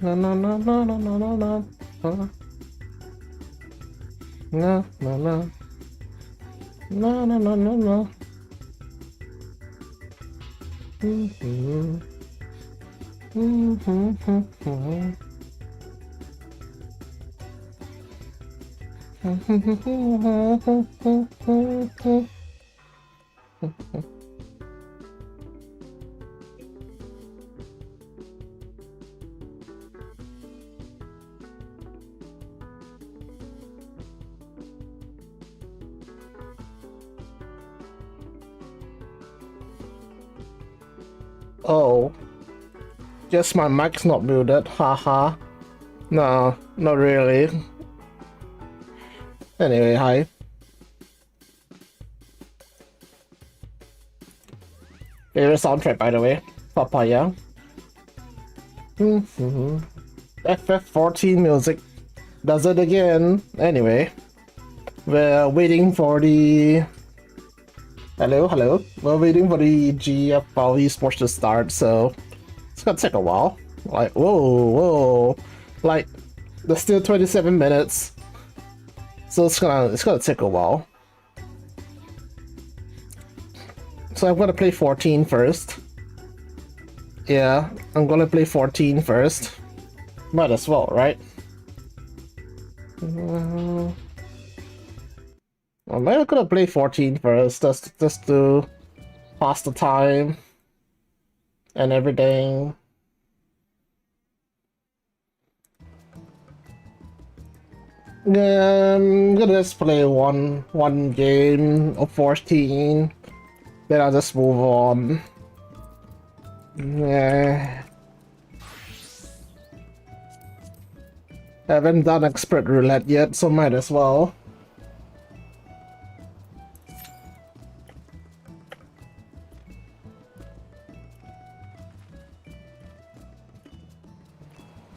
Na na na na na na na na na na na na na na na na. Oh, guess my mic's not muted, haha. No, not really. Anyway, hi. Favorite soundtrack, by the way, Papaya. FF14 music does it again. Anyway, we're waiting for the... Hello. We're waiting for the GFL eSports to start, so it's gonna take a while. Like, whoa. Like, there's still 27 minutes, so it's gonna take a while. So I'm gonna play 14 first. Yeah, I'm gonna play 14 first. Might as well, right? I'm not gonna play 14 first, just to pass the time and everything. Yeah, I'm gonna just play one game of 14, then I'll just move on. Yeah. Haven't done expert roulette yet, so might as well.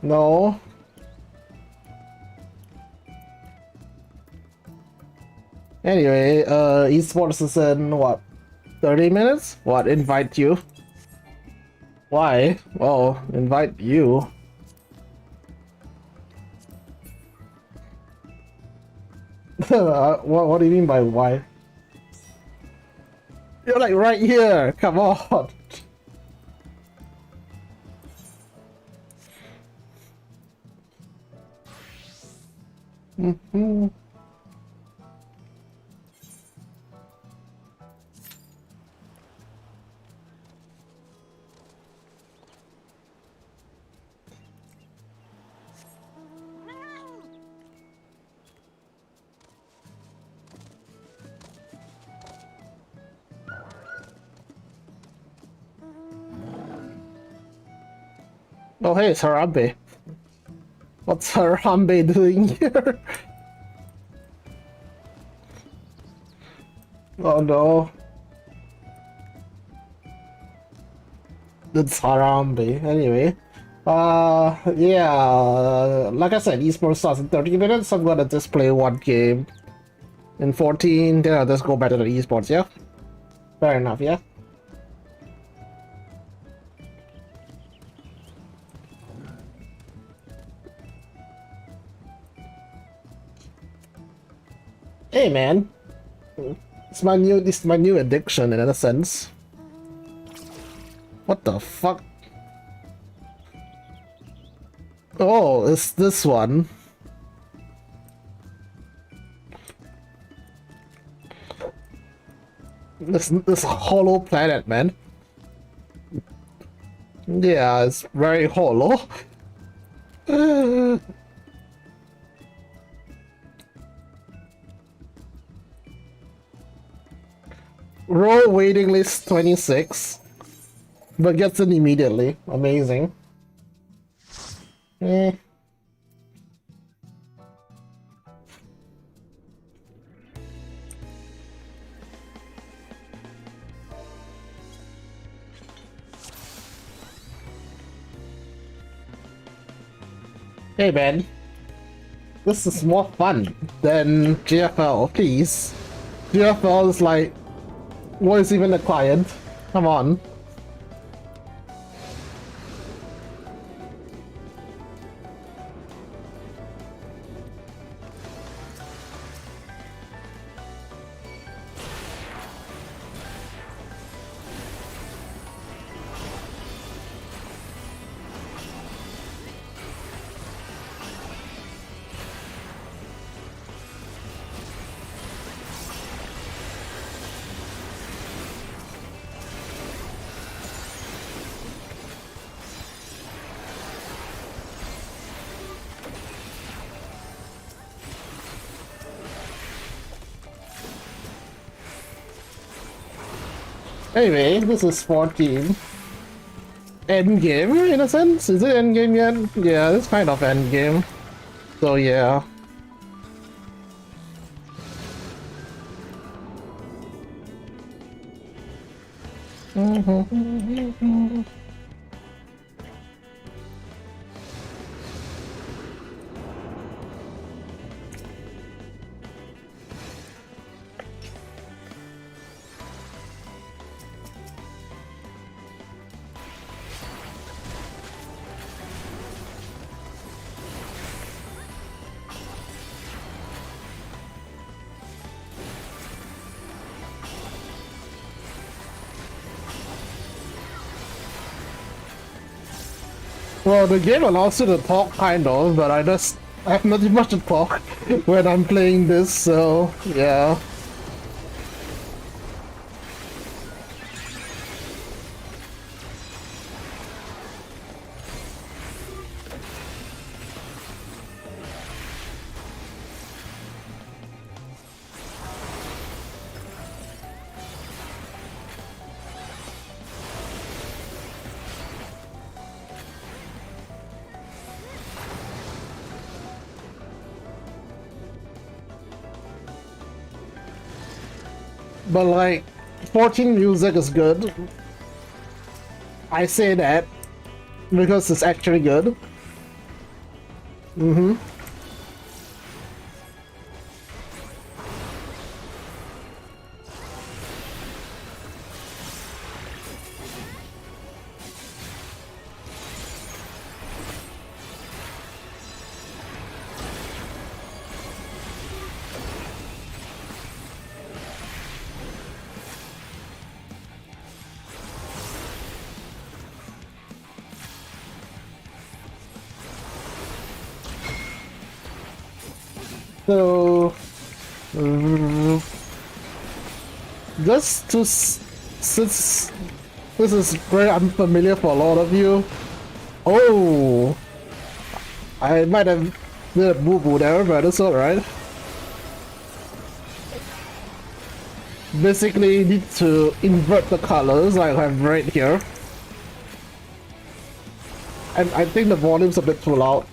No. Anyway, eSports is in what? 30 minutes? What, invite you? Why? Well, invite you. What do you mean by why? You're like right here, come on. Oh hey, it's Harambe. What's Harambe doing here? Oh no. It's Harambe. Anyway. Yeah, like I said, eSports starts in 30 minutes, so I'm gonna just play one game. In 14, then I'll just go back to the esports, yeah? Fair enough, yeah? Hey man, this is my new addiction in a sense. What the fuck? Oh, it's this one. This hollow planet, man. Yeah, it's very hollow. Roll waiting list 26, but gets it immediately. Amazing. Eh. Hey man, this is more fun than GFL, please. GFL is like, what is even a client? Come on. Anyway, this is 14. Endgame, in a sense? Is it endgame yet? Yeah, it's kind of endgame. So yeah. Well, the game allows you to talk, kind of, but I have nothing much to talk when I'm playing this, so yeah. But like, 14 music is good. I say that because it's actually good. So, just to since this is very unfamiliar for a lot of you. Oh, I might have did a boo-boo there, but it's alright. Basically, you need to invert the colors like I have right here. And I think the volume's a bit too loud.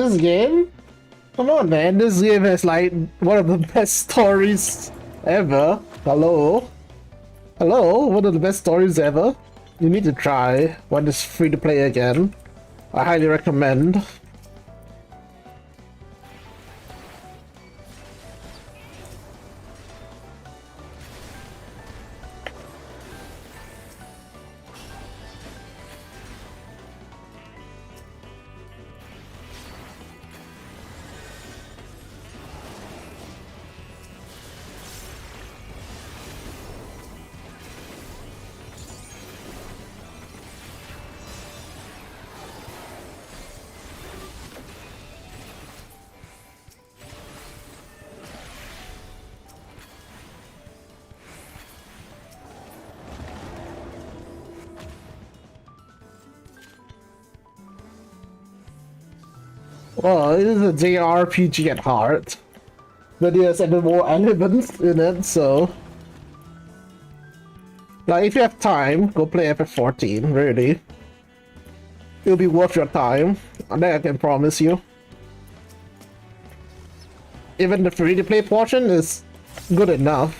This game? Come on, man. This game has like one of the best stories ever. Hello? Hello? One of the best stories ever. You need to try when it's free to play again. I highly recommend. Well, it is a JRPG at heart, but there's even more elements in it, so... Like, if you have time, go play FF14, really. It'll be worth your time, and that I can promise you. Even the free-to-play portion is good enough.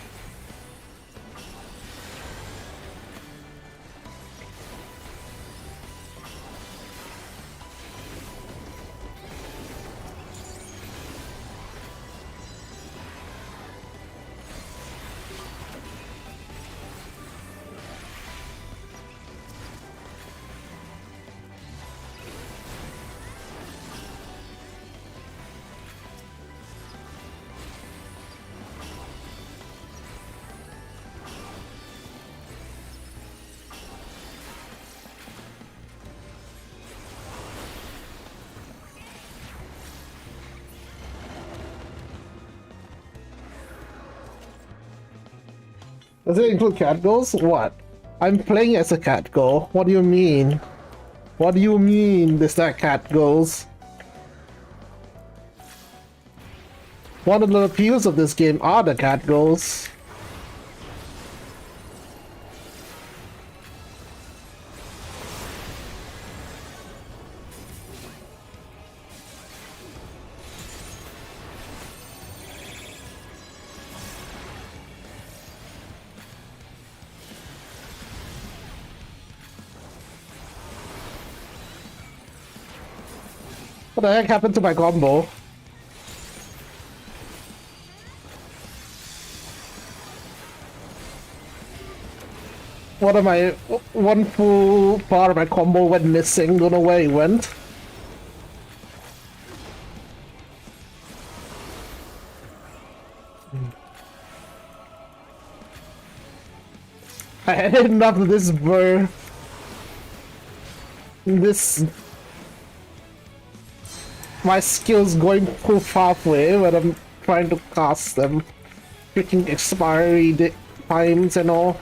Does it include cat goals? What? I'm playing as a cat goal. What do you mean? What do you mean there's not cat goals? One of the appeals of this game are the cat goals. What the heck happened to my combo? One of my... one full part of my combo went missing, don't know where it went. I had enough of this my skills going poof halfway when I'm trying to cast them. Freaking expiry times and all.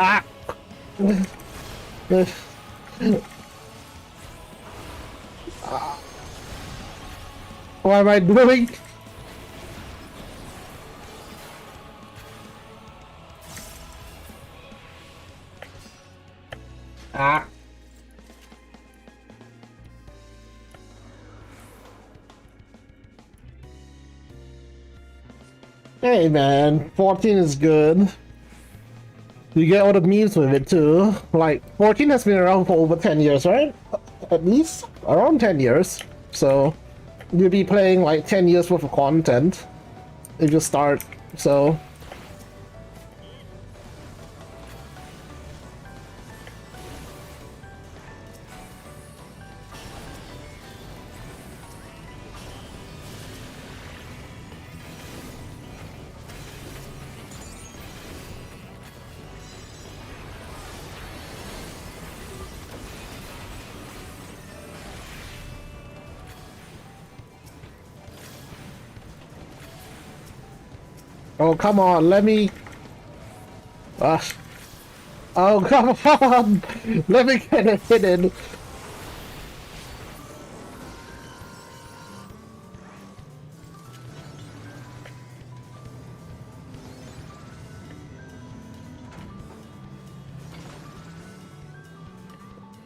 Ah! What am I doing? Ah! Hey man, 14 is good. You get all the memes with it too. Like, 14 has been around for over 10 years, right? At least around 10 years. So, you'll be playing like 10 years worth of content if you start, so... Oh, come on, let me... oh, come on! Let me get it hidden!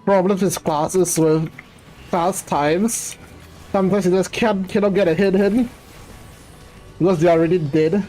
Problems with classes with class times. Sometimes you just cannot get a hidden because they already did.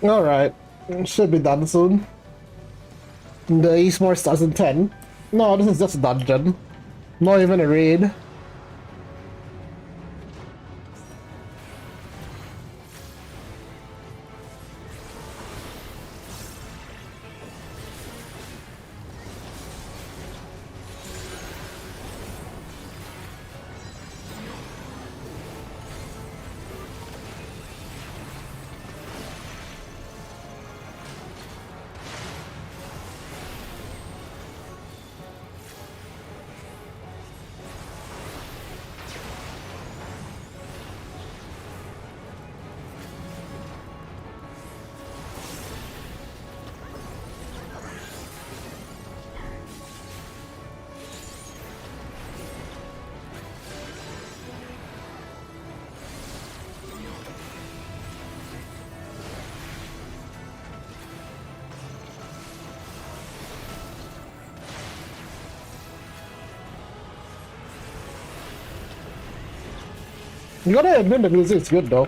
Alright, should be done soon. The eSports starts in 10. No, this is just a dungeon. Not even a raid. You gotta admit the music's good though.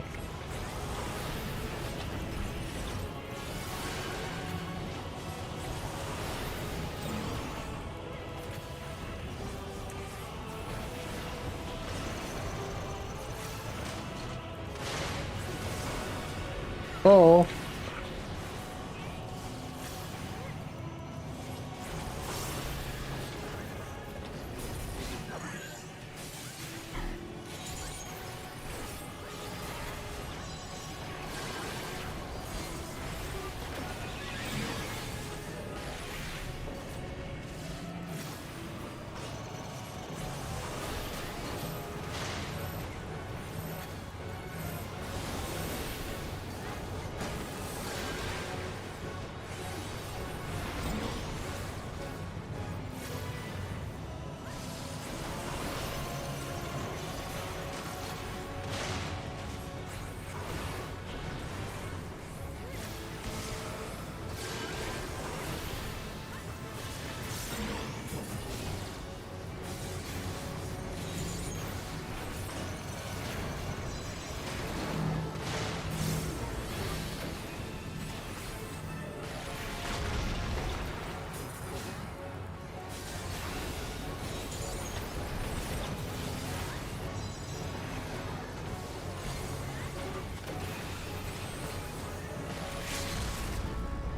Oh.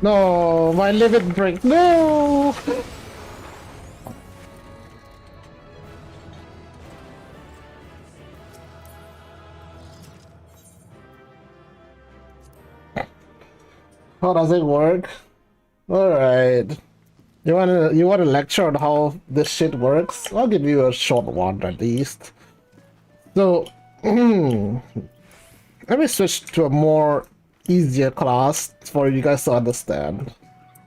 No, my limit break. No! How does it work? Alright. You wanna lecture on how this shit works? I'll give you a short one at least. So let me switch to a more easier class for you guys to understand.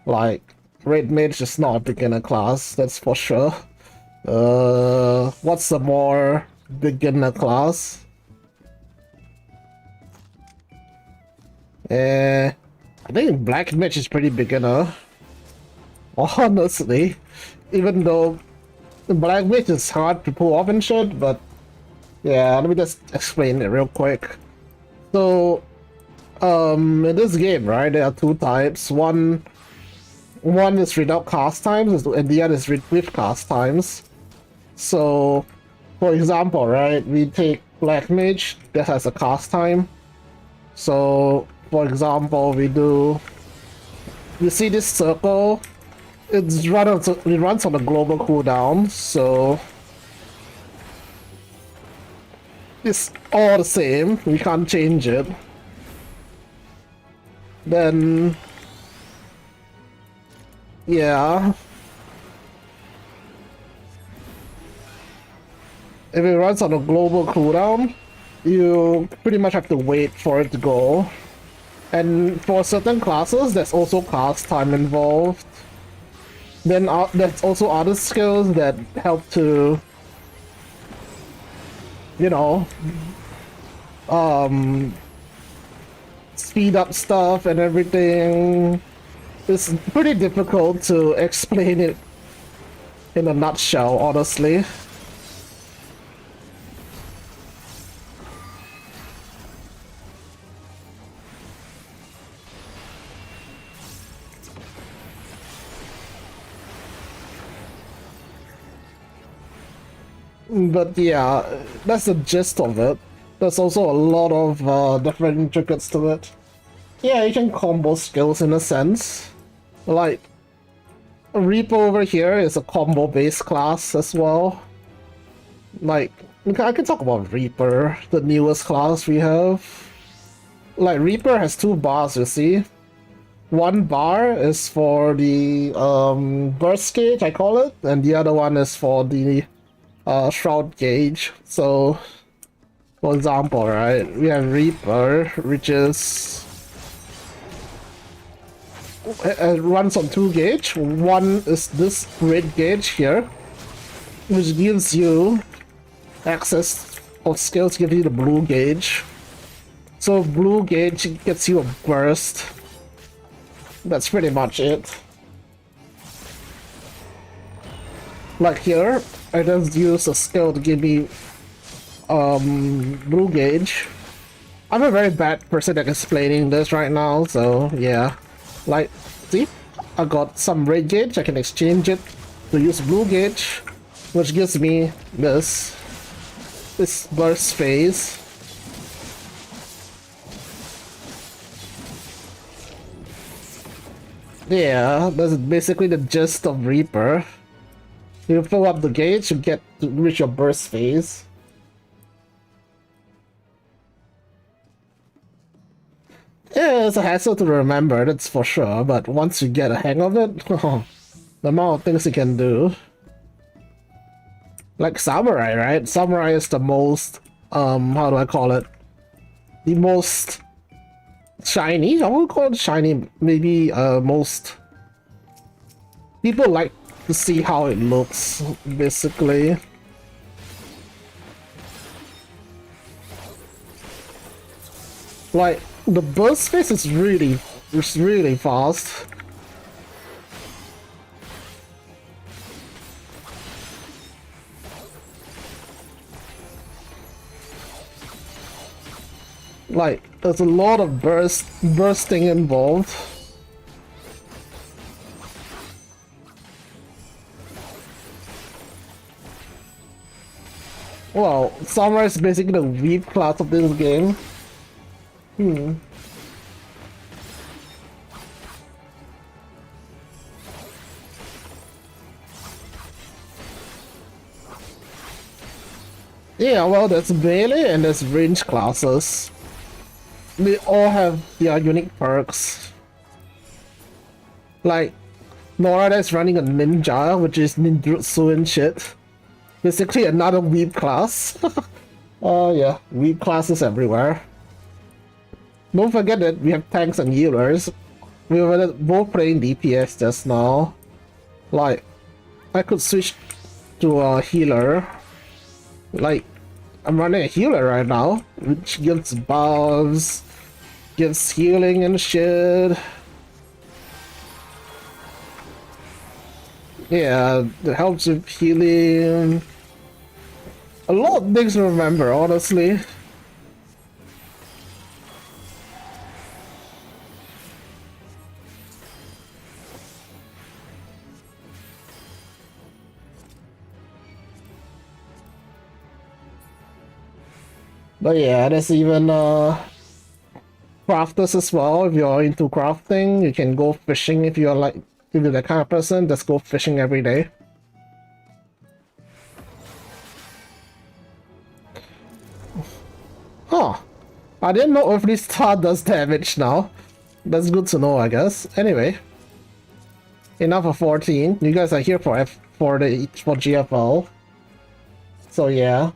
Like, Raid Mage is not a beginner class, that's for sure. What's a more beginner class? I think Black Mage is pretty beginner. Honestly, even though Black Mage is hard to pull off and shit, but yeah, let me just explain it real quick. So, in this game, right, there are two types. One is without cast times, and the other is with cast times. So, for example, right, we take Black Mage that has a cast time. So, for example, you see this circle? It runs on a global cooldown, so it's all the same. We can't change it. Then, yeah. If it runs on a global cooldown, you pretty much have to wait for it to go. And for certain classes, there's also cast time involved. Then there's also other skills that help to, you know, speed up stuff and everything. It's pretty difficult to explain it in a nutshell, honestly. But yeah, that's the gist of it. There's also a lot of different intricacies to it. Yeah, you can combo skills in a sense. Like, Reaper over here is a combo-based class as well. Like, I can talk about Reaper, the newest class we have. Like, Reaper has two bars, you see. One bar is for the burst gauge, I call it, and the other one is for the shroud gauge. So, for example, right, we have Reaper, which is it runs on 2 gauge. One is this red gauge here, which gives you access of skills, give you the blue gauge. So blue gauge gets you a burst. That's pretty much it. Like here, I just use a skill to give me blue gauge. I'm a very bad person at explaining this right now, so yeah. Like, see? I got some red gauge, I can exchange it to use blue gauge, which gives me this burst phase. Yeah, that's basically the gist of Reaper. You fill up the gauge, you get to reach your burst phase. Yeah, it's a hassle to remember, that's for sure, but once you get a hang of it, the amount of things you can do. Like Samurai, right? Samurai is the most, how do I call it? The most shiny? I would call it shiny, maybe, most... People like to see how it looks, basically. Like, the burst phase is really fast. Like, there's a lot of bursting involved. Well, Samurai is basically the weak class of this game. Yeah, well, there's melee and there's range classes. They all have their unique perks. Like, Norada is running a ninja, which is ninjutsu and shit. Basically another weeb class. Oh yeah, weeb classes everywhere. Don't forget that we have tanks and healers. We were both playing DPS just now. Like, I could switch to a healer. Like, I'm running a healer right now, which gives buffs, Gives healing and shit. Yeah, it helps with healing. A lot of things to remember, honestly. But yeah, there's even crafters as well. If you're into crafting, you can go fishing if you're like if you're the kind of person that's go fishing every day. Huh. I didn't know Earthly Star does damage now. That's good to know, I guess. Anyway. Enough of 14. You guys are here for for GFL. So yeah.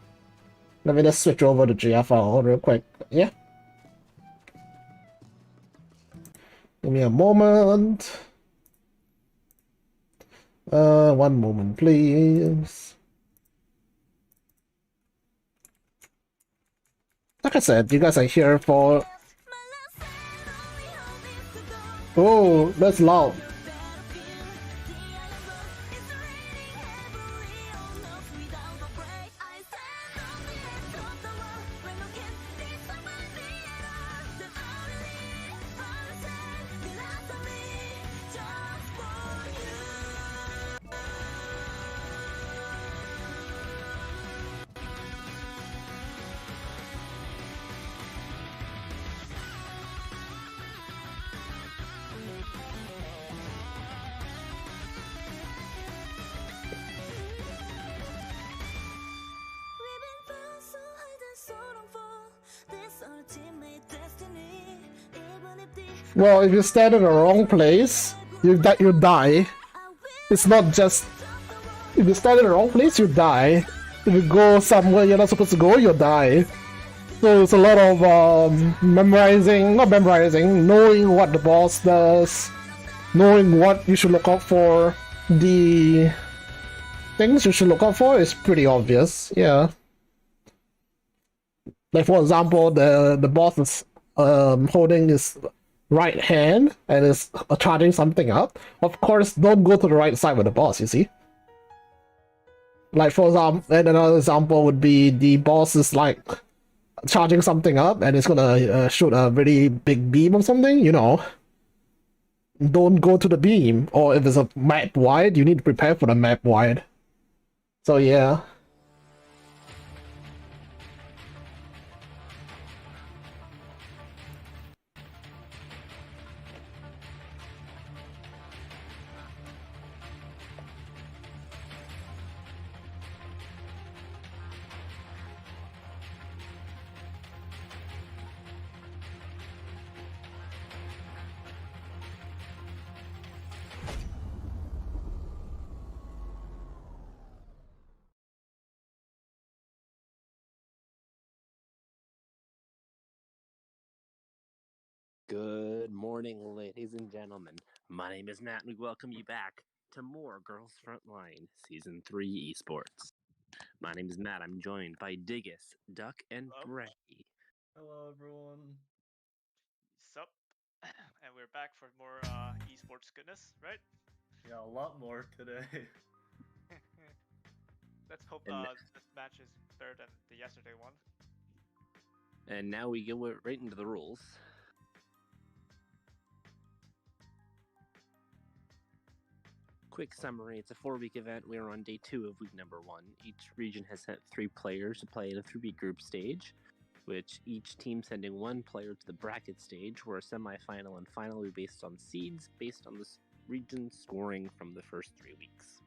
Let me just switch over to GFL real quick. Yeah. Give me a moment. One moment, please. Like I said, you guys are here for... Oh, that's loud. Well, if you stand in the wrong place, you die. It's not just... If you stand in the wrong place, you die. If you go somewhere you're not supposed to go, you die. So it's a lot of knowing what the boss does, knowing what you should look out for. The things you should look out for is pretty obvious, yeah. Like for example, the boss is holding his right hand and is charging something up. Of course, don't go to the right side with the boss, you see. Like for example, and another example would be the boss is like charging something up and it's gonna shoot a really big beam or something, you know. Don't go to the beam, or if it's a map wide, you need to prepare for the map wide. So yeah. Good morning, ladies and gentlemen. My name is Matt, and we welcome you back to more Girls Frontline Season 3 eSports. My name is Matt. I'm joined by Diggus, Duck, and Bray. Hello, everyone. Sup? And we're back for more esports goodness, right? Yeah, a lot more today. Let's hope this match is better than the yesterday one. And now we go right into the rules. Quick summary, it's a 4-week event. We are on day 2 of week number 1. Each region has sent 3 players to play in a 3-week group stage, which each team sending 1 player to the bracket stage, where a semi-final and final will be based on seeds, based on the region scoring from the first 3 weeks.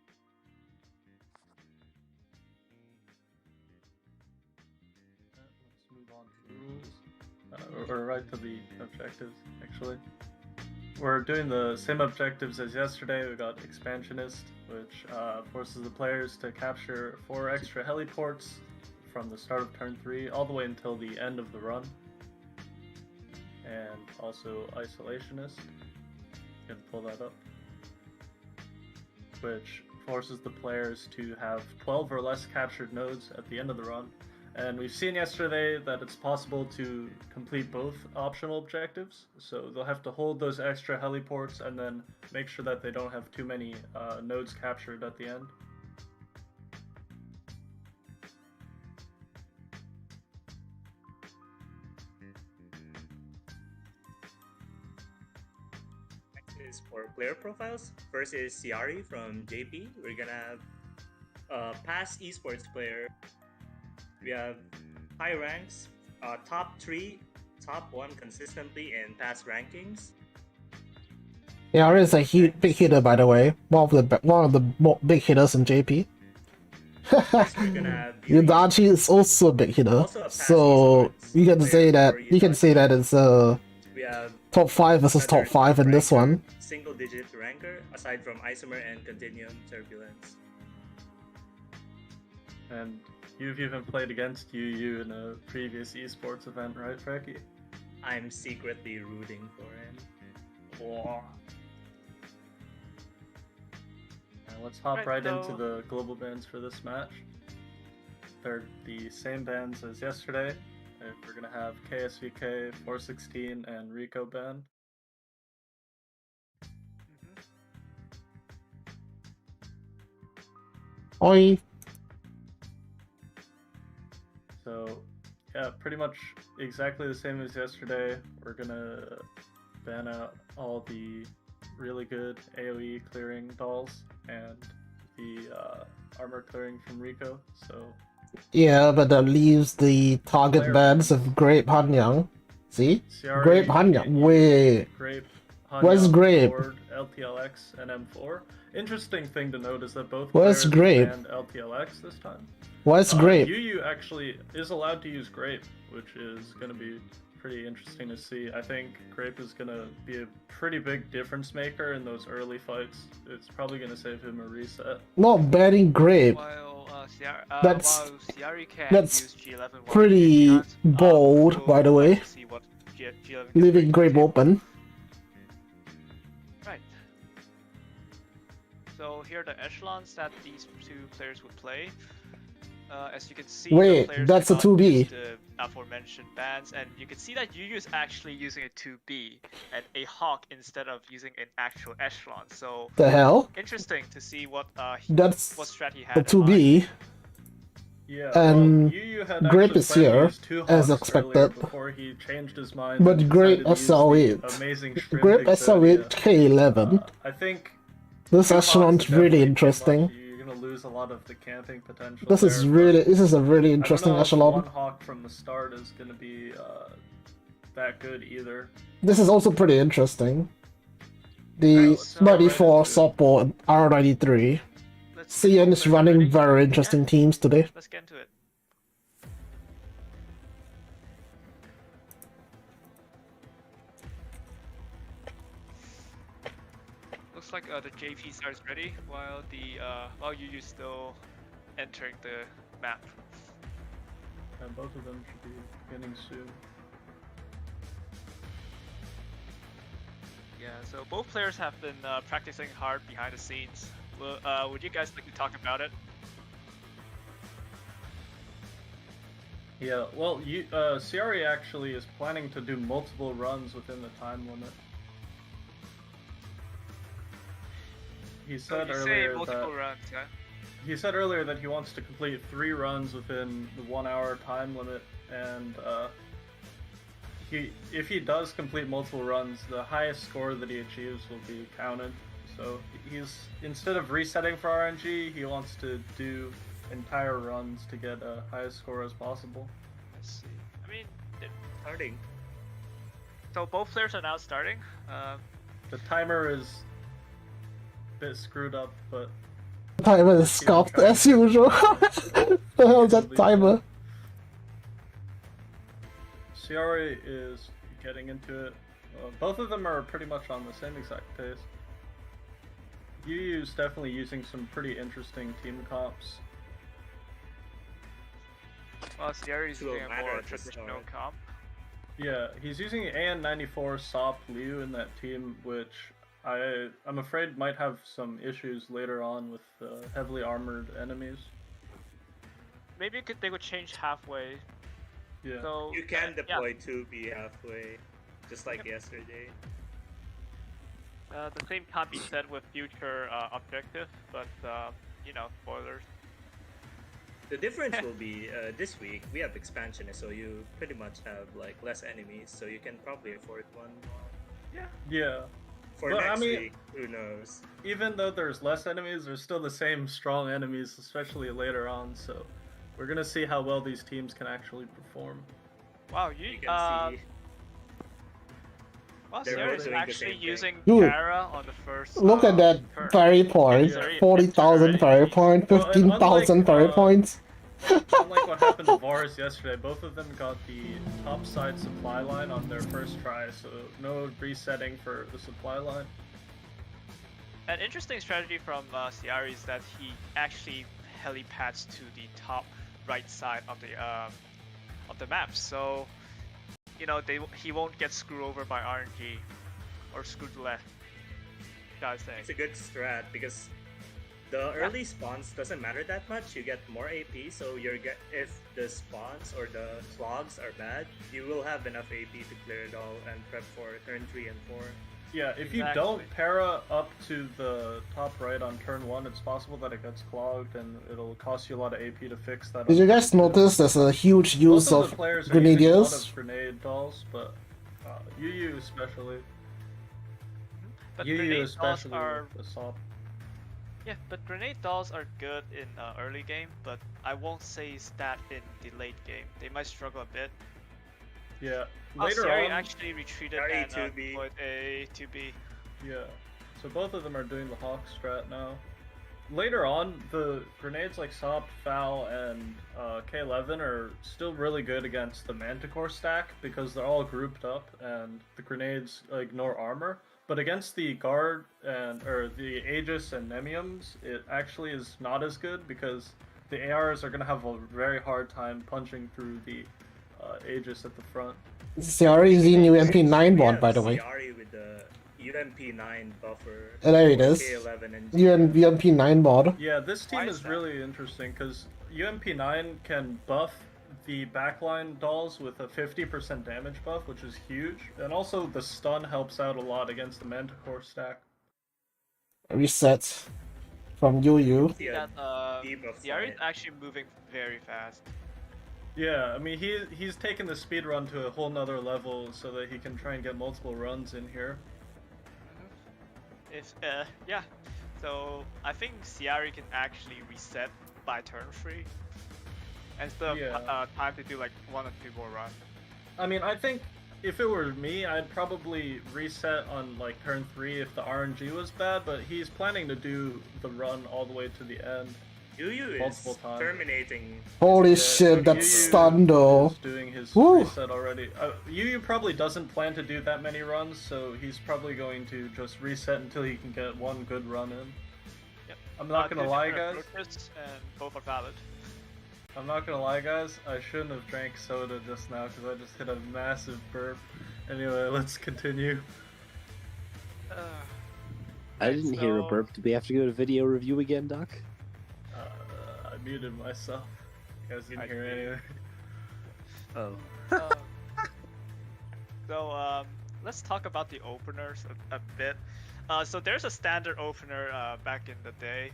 Let's move on to the rules. Or right to the objectives, actually. We're doing the same objectives as yesterday. We got Expansionist, which forces the players to capture 4 extra heliports from the start of turn 3 all the way until the end of the run. And also Isolationist, you can pull that up, which forces the players to have 12 or less captured nodes at the end of the run, And we've seen yesterday that it's possible to complete both optional objectives, so they'll have to hold those extra heliports and then make sure that they don't have too many nodes captured at the end. Is for player profiles. First is Ciari from JP. We're gonna have past esports player. We have high ranks, top 3, top 1 consistently in past rankings. Yeah, there is a big hitter, by the way. One of the big hitters in JP. Next, we're gonna have Yudachi is also a big hitter, Also a past so esports you can say player that for it's we have top 5 versus another top 5 in this ranker, one. Single-digit ranker, aside from Isomer and Continuum Turbulence. And you've even played against UU in a previous esports event, right, Frankie? I'm secretly rooting for him. Wow. Let's hop right into the global bans for this match. They're the same bans as yesterday. We're gonna have KSVK, 416, and Rico banned. Oi! So, yeah, pretty much exactly the same as yesterday. We're gonna ban out all the really good AoE clearing dolls and the armor clearing from Rico. So Yeah, but that leaves the target Player bans bans. of Grape Hanyang. See? Ciari, Grape Hanyang, wait. Grape, Where's Hanyang, Grape? Ford, LTLX, and M4. Interesting thing to note is that both Where's players Grape? banned LTLX this time. Where's Grape? UU actually is allowed to use Grape, which is going to be pretty interesting to see. I think Grape is going to be a pretty big difference maker in those early fights. It's probably going to save him a reset. Not banning Grape. While That's- Ciari can that's use G11 while pretty he can't, bold, we'll by the like way. to see what G11 can Leaving bring to the Grape table. open. Right. So here are the echelons that these two players would play. As you can see, the Wait, players that's a cannot 2B. use the aforementioned bans, and you can see that Yu is actually using a 2B and a Hawk instead of using an actual echelon. So The hell? interesting to see what That's what strat he a had in mind. 2B. Yeah, And well, UU had Grape actually is planned to here, use two as Hawks earlier expected. before he changed his mind. But and Grape decided to use the SL8. Amazing Shrimp Grape SL8 K11. I think This two Hawks echelon's is definitely really too interesting. much. You're gonna lose a lot of the camping potential. This is a really interesting I don't know if echelon. one Hawk from the start is gonna be that good either. This is also pretty interesting. The Right, so- 94 support R93. Let's see Seiren what is players are running ready. very interesting Yeah, teams today. let's get into it. Looks like the JP star is ready, while UU is still entering the map. And both of them should be beginning soon. Yeah, so both players have been practicing hard behind the scenes. Would you guys like to talk about it? Yeah, well, Ciari actually is planning to do multiple runs within the time limit. He said You say earlier multiple that runs, yeah? he said earlier that he wants to complete 3 runs within the 1 hour time limit, and if he does complete multiple runs, the highest score that he achieves will be counted. So he's, instead of resetting for RNG, he wants to do entire runs to get a highest score as possible. Let's see. I mean, Starting. so both players are now starting. The timer is a bit screwed up, but Timer is scuffed as usual. The hell is that timer? Ciari is getting into it. Both of them are pretty much on the same exact pace. UU's definitely using some pretty interesting team comps. Well, Sierra is To a using a ladder more at the traditional start. comp. Yeah, he's using AN94 Sop Liu in that team, which I'm afraid might have some issues later on with heavily armored enemies. maybe they could change halfway. Yeah. So You can yeah, deploy 2B halfway, just like yesterday. the same can't be said with future objectives, but spoilers. The difference will be this week we have expansionists, so you pretty much have like less enemies, so you can probably afford one. Yeah. For But, I next mean- week, who knows? Even though there's less enemies, there's still the same strong enemies, especially later on. So we're gonna see how well these teams can actually perform. Wow, You can see Wow, they're Seiren both is doing the actually same thing. using Dude, Kara on the first. Look at that turn. fairy point. Yeah, it's 40,000 fairy point, Well, and 15,000 unlike, fairy points. Unlike what happened to Varus yesterday, both of them got the top side supply line on their first try, so no resetting for the supply line. An interesting strategy from Ceia is that he actually helipads to the top right side of the map, so he won't get screwed over by RNG or screwed left. Guys think. It's a good strat because the early spawns doesn't matter that much. You get more AP, so if the spawns or the clogs are bad, you will have enough AP to clear it all and prep for turn 3 and 4. Yeah, if you don't para up to the top right on turn 1, it's possible that it gets clogged and it'll cost you a lot of AP to fix that. Did you guys notice there's a huge use Most of of the players are using a lot grenadiers? of grenade dolls, but UU especially. But UU grenade dolls especially are with the SOP. but grenade dolls are good in early game, but I won't say it's that in the late game. They might struggle a bit. Yeah. Oh, Later Seiren on, actually retreated Seiren and 2B. deployed a 2B. yeah. So both of them are doing the Hawk strat now. Later on, the grenades like SOP, FAL, and K11 are still really good against the Manticore stack because they're all grouped up and the grenades ignore armor. But against the guard or the Aegis and Nemiums, it actually is not as good because the ARs are going to have a very hard time punching through the Aegis at the front. Ciara is in UMP9 We mod, have by the way. Ciara with the UMP9 buffer. There it for is. K11 and UMP9 mod. Yeah, this team Why is is that? really interesting because UMP9 can buff the backline dolls with a 50% damage buff, which is huge, and also the stun helps out a lot against the Manticore stack. Reset from UU. See that debuff Ceia is fight. actually moving very fast. Yeah, I mean he's taken the speed run to a whole nother level so that he can try and get multiple runs in here. So I think Ceia can actually reset by turn 3 instead of Yeah. time to do like 1 or 2 more runs. I mean, I think if it were me, I'd probably reset on like turn 3 if the RNG was bad, but he's planning to do the run all the way to the end. UU multiple is times. terminating. Holy Yeah, shit, that's UU stun though. is doing his Woo. reset already. UU probably doesn't plan to do that many runs, so he's probably going to just reset until he can get one good run in. Yep. I'm not gonna Two lie, different guys. approaches, and both are valid. I'm not gonna lie, guys. I shouldn't have drank soda just now because I just hit a massive burp. Anyway, let's continue. I didn't hear a so- burp. Do we have to go to video review again, Doc? I muted myself. You guys didn't I hear did. anything. Oh. So let's talk about the openers a bit. So there's a standard opener back in the day.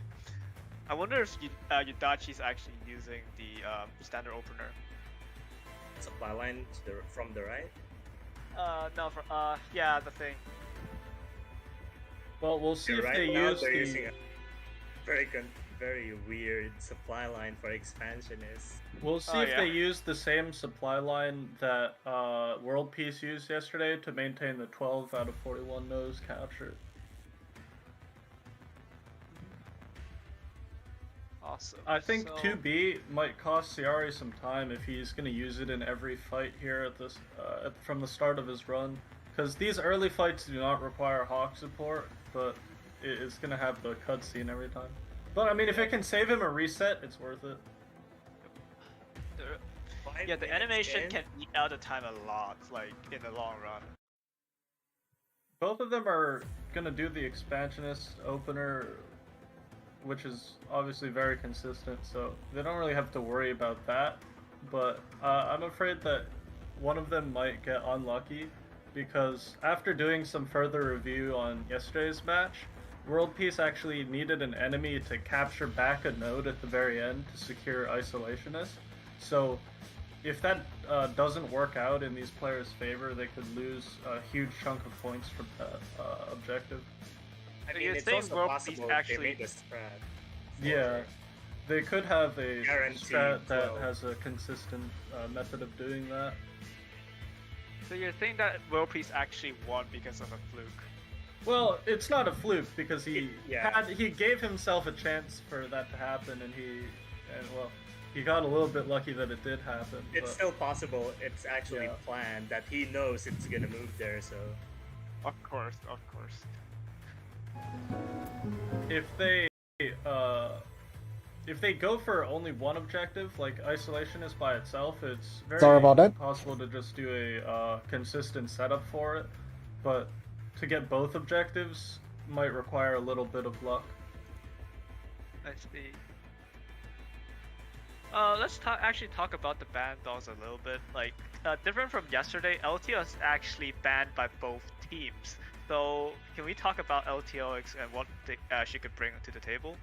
I wonder if Yudachi's actually using the standard opener. Supply line from the right. No, yeah, the thing. Well, we'll see Yeah, if right they now use they're the. using a very weird supply line for expansionists. We'll see Oh, if yeah. they use the same supply line that World Peace used yesterday to maintain the 12 out of 41 nose capture. Awesome. I think So- 2B might cost Ciari some time if he's going to use it in every fight here at this from the start of his run. Because these early fights do not require Hawk support, but it's going to have the cutscene every time. But I mean, if it can save him a reset, it's worth it. Yeah, the 5 minutes animation in, can eat out the time a lot, like in the long run. Both of them are going to do the expansionist opener which is obviously very consistent, so they don't really have to worry about that. But I'm afraid that one of them might get unlucky, because after doing some further review on yesterday's match, World Peace actually needed an enemy to capture back a node at the very end to secure Isolationist. So if that doesn't work out in these players' favor, they could lose a huge chunk of points from that objective. I So mean, you're it's saying also World possible Peace they actually- made a strat. Yeah, they could have a Guaranteed strat that flow. has a consistent method of doing that. So you're saying that World Peace actually won because of a fluke? Well, it's not a fluke because he Yeah. he gave himself a chance for that to happen, and he got a little bit lucky that it did happen. It's but- still possible it's actually Yeah. planned, that he knows it's gonna move there, so... Of course, of course. if they go for only one objective, like Isolationist by itself, it's very Sorry about that. possible to just do a consistent setup for it. But to get both objectives might require a little bit of luck. I see. Let's actually talk about the ban dolls a little bit. Like, different from yesterday, LTO is actually banned by both teams. So, can we talk about LTOX and what she could bring to the table?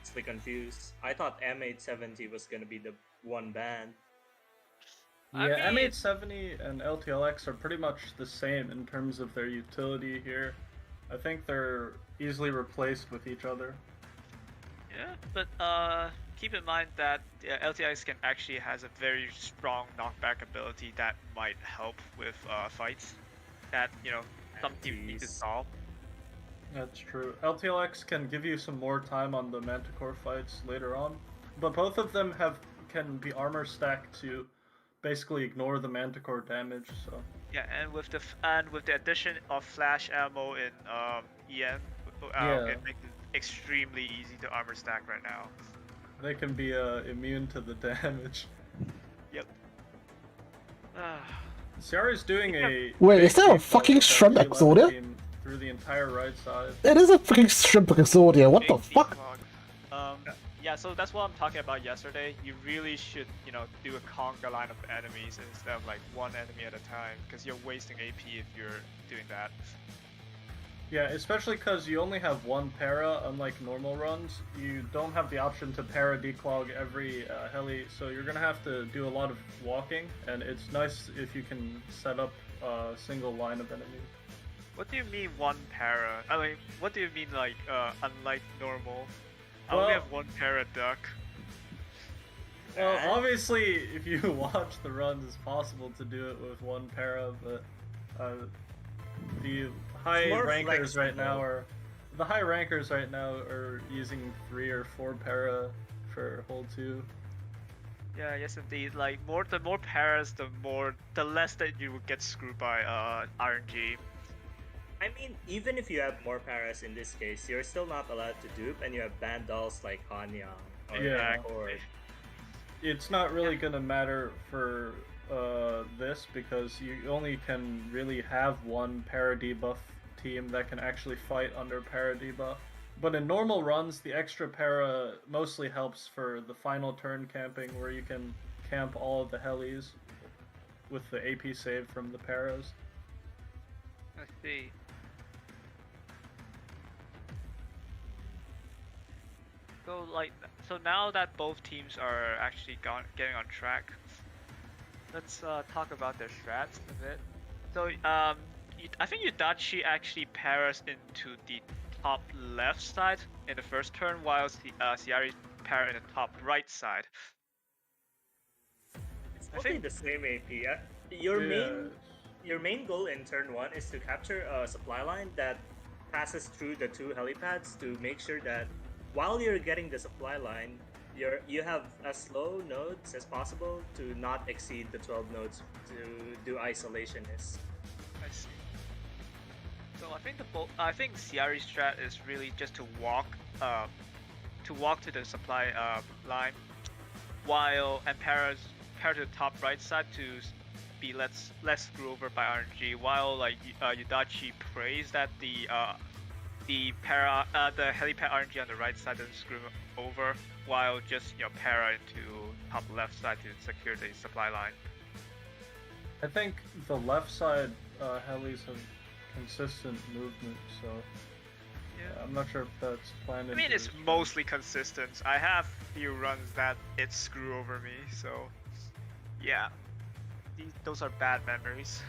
It's confused. I thought M870 was gonna be the one band. I Yeah, mean- M870 and LTLX are pretty much the same in terms of their utility here. I think they're easily replaced with each other. Yeah, but keep in mind that LTX can actually has a very strong knockback ability that might help with fights that some teams need to Jeez. solve. That's true. LTLX can give you some more time on the Manticore fights later on, but both of them can be armor stacked to basically ignore the Manticore damage. So Yeah, and with the addition of flash ammo in EN, Yeah. it makes it extremely easy to armor stack right now. they can be immune to the damage. Yep. Ciara's doing a Wait, big is that a deep fucking with that shrimp G11 Exodia? team through the entire right side. It is a freaking shrimp Exodia. What the Big fuck? defog. Yeah, so that's what I'm talking about yesterday. You really should, do a conga line of enemies instead of like one enemy at a time, because you're wasting AP if you're doing that. Yeah, especially because you only have one para, unlike normal runs. You don't have the option to para declog every heli, so you're gonna have to do a lot of walking, and it's nice if you can set up a single line of enemies. What do you mean one para? I mean, what do you mean like unlike normal? I Well- only have one para duck. Well, obviously, if you watch the runs, it's possible to do it with one para, but the high more rankers right now flexible. are using 3 or 4 para for hold 2. Yeah, yes indeed. Like the more paras, the less that you would get screwed by RNG. I mean, even if you have more paras in this case, you're still not allowed to dupe, and you have banned dolls like Hanyang or Yeah. or It's not really gonna matter for this because you only can really have one para debuff team that can actually fight under para debuff. But in normal runs, the extra para mostly helps for the final turn camping, where you can camp all of the helis with the AP save from the paras. I see. So now that both teams are actually getting on track, let's talk about their strats a bit. So I think Yudachi actually paras into the top left side in the first turn, while Ciari para in the top right side. it's I mostly think- the same AP. Your main goal in turn 1 is to capture a supply line that passes through the 2 helipads to make sure that while you're getting the supply line, you have as low nodes as possible to not exceed the 12 nodes to do isolationist. I see. So I think Ciari's strat is really just to walk to the supply line, while para to the top right side to be less screwed over by RNG. While like Yudachi prays that the the helipad RNG on the right side doesn't screw him over, while just para into top left side to secure the supply line. I think the left side helis have consistent movement, so Yeah. I'm not sure if that's planned. I mean, it's mostly consistent. I have few runs that it screw over me, so yeah, those are bad memories.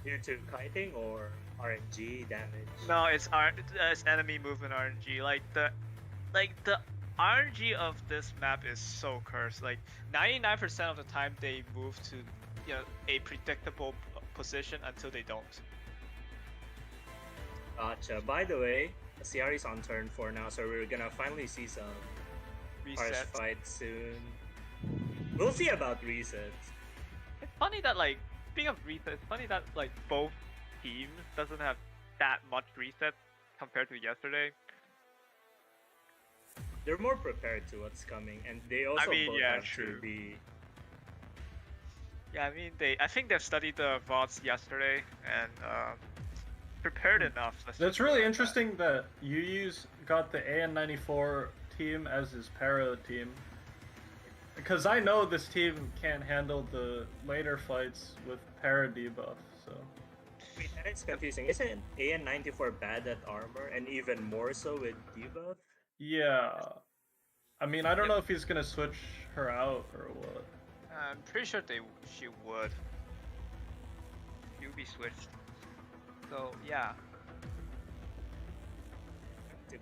Due to kiting or RNG damage? No, it's enemy movement RNG. Like the RNG of this map is so cursed. Like 99% of the time they move to a predictable position until they don't. Gotcha. By the way, CR is on turn 4 now, so we're gonna finally see some harsh Reset. fights soon. We'll see about resets. It's funny that speaking of reset, it's funny that both teams doesn't have that much reset compared to yesterday. They're more prepared to what's coming, and they also both have true. to be. Yeah, I mean I think they've studied the VODs yesterday and prepared enough. That's really interesting that Yu got the AN94 team as his para team. Because I know this team can't handle the later fights with para debuff, so. Wait, that is confusing. Isn't AN94 bad at armor, and even more so with debuff? Yeah. I mean, I don't know if he's gonna switch her out or what. I'm pretty sure she would. You'll be switched. So yeah.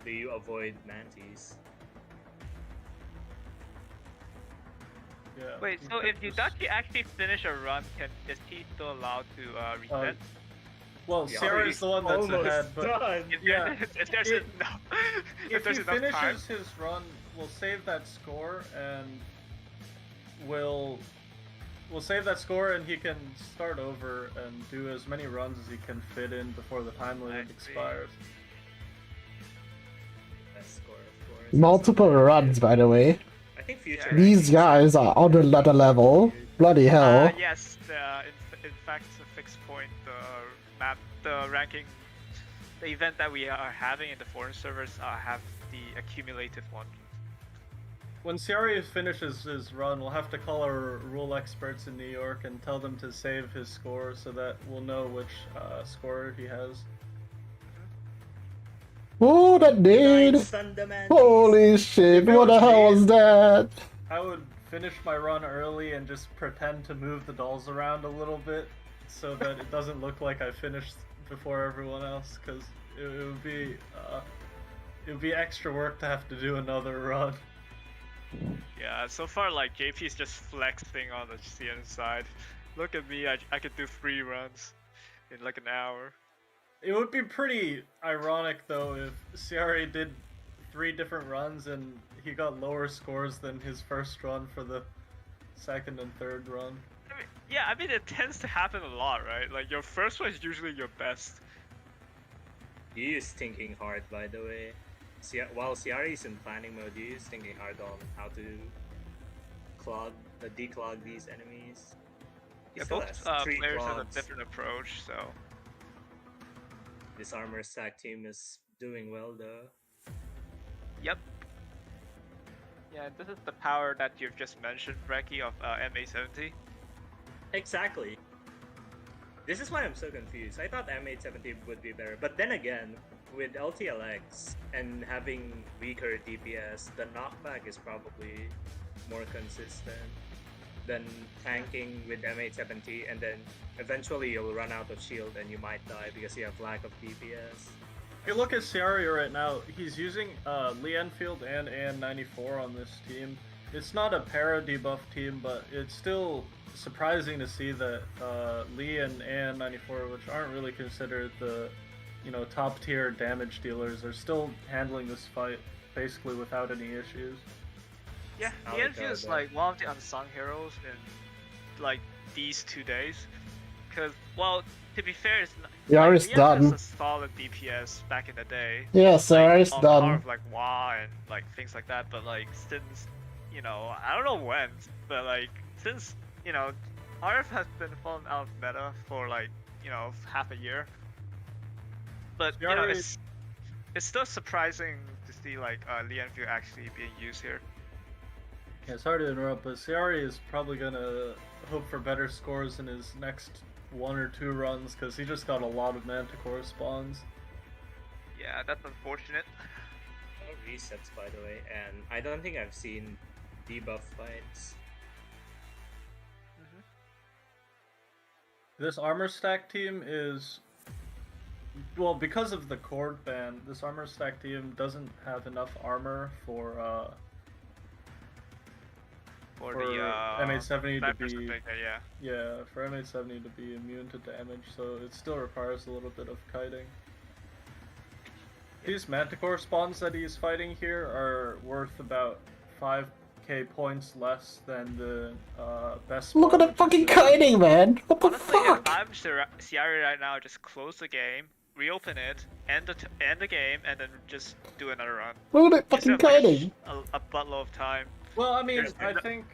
Do you avoid mantis? Yeah. Wait, so if Yudachi actually finish a run, is he still allowed to reset? Well, Yeah, Seiren's the one that's almost ahead, but done. yeah. if there's If- enough, if there's he enough finishes time. his run, we'll save that score and we'll save that score and he can start over and do as many runs as he can fit in before the time limit see. expires. Best score, of course. Multiple runs, by the way. I think future. These rankings- guys are on another level. Bloody hell. Yes, in fact, a fixed point, the ranking, the event that we are having in the foreign servers have the accumulative one. When Ceia finishes his run, we'll have to call our rule experts in New York and tell them to save his score so that we'll know which score he has. Oh, that did! Nice, Thunder Man. Holy shit, what the hell was that? I would finish my run early and just pretend to move the dolls around a little bit so that it doesn't look like I finished before everyone else, because it would be extra work to have to do another run. Yeah, so far JP's just flexing on the CN side. Look at me, I could do 3 runs in an hour. It would be pretty ironic though if Ceia did 3 different runs and he got lower scores than his first run for the second and third run. I mean it tends to happen a lot, right? Your first one is usually your best. He is thinking hard, by the way. While Ceia is in planning mode, he is thinking hard on how to declog these enemies. He Yeah, still both has 3 players have a clogs. different approach, so. This armor stack team is doing well though. Yep. Yeah, this is the power that you've just mentioned, Reki, of MA70. Exactly. This is why I'm so confused. I thought M870 would be better, but then again, with LTLX and having weaker DPS, the knockback is probably more consistent than tanking with M870, and then eventually you'll run out of shield and you might die because you have lack of DPS. If you look at Ceia right now, he's using Lee Enfield and AN94 on this team. It's not a para debuff team, but it's still surprising to see that Lee and AN94, which aren't really considered the top tier damage dealers, are still handling this fight basically without any issues. Yeah, How Ian it feels goes, like one of the unsung heroes in these 2 days. Cause to be fair, it's not, Yeah, it's Ian done. has a solid DPS back in the day. Yeah, Sarah is on par done. with WA and things like that. But since I don't know when, but since RF has been falling out of meta for half a year. But Ceia it's still surprising to see like Lianview actually being used here. Yeah, sorry to interrupt, but Ciari is probably gonna hope for better scores in his next 1 or 2 runs because he just got a lot of Manticore spawns. Yeah, that's unfortunate. No resets, by the way, and I don't think I've seen debuff fights. This armor stack team is, well, because of the cord ban, this armor stack team doesn't have enough armor for For the M870 to be yeah. for M870 to be immune to damage, so it still requires a little bit of kiting. These Manticore spawns that he's fighting here are worth about 5k points less than the best. Look at the fucking kiting, man! What the Honestly, fuck? if I'm Ciari right now, just close the game, reopen it, end the game, and then just do another run. Look at that Gives fucking him, like, kiting! a buttload of time. Well, I mean, There's- I think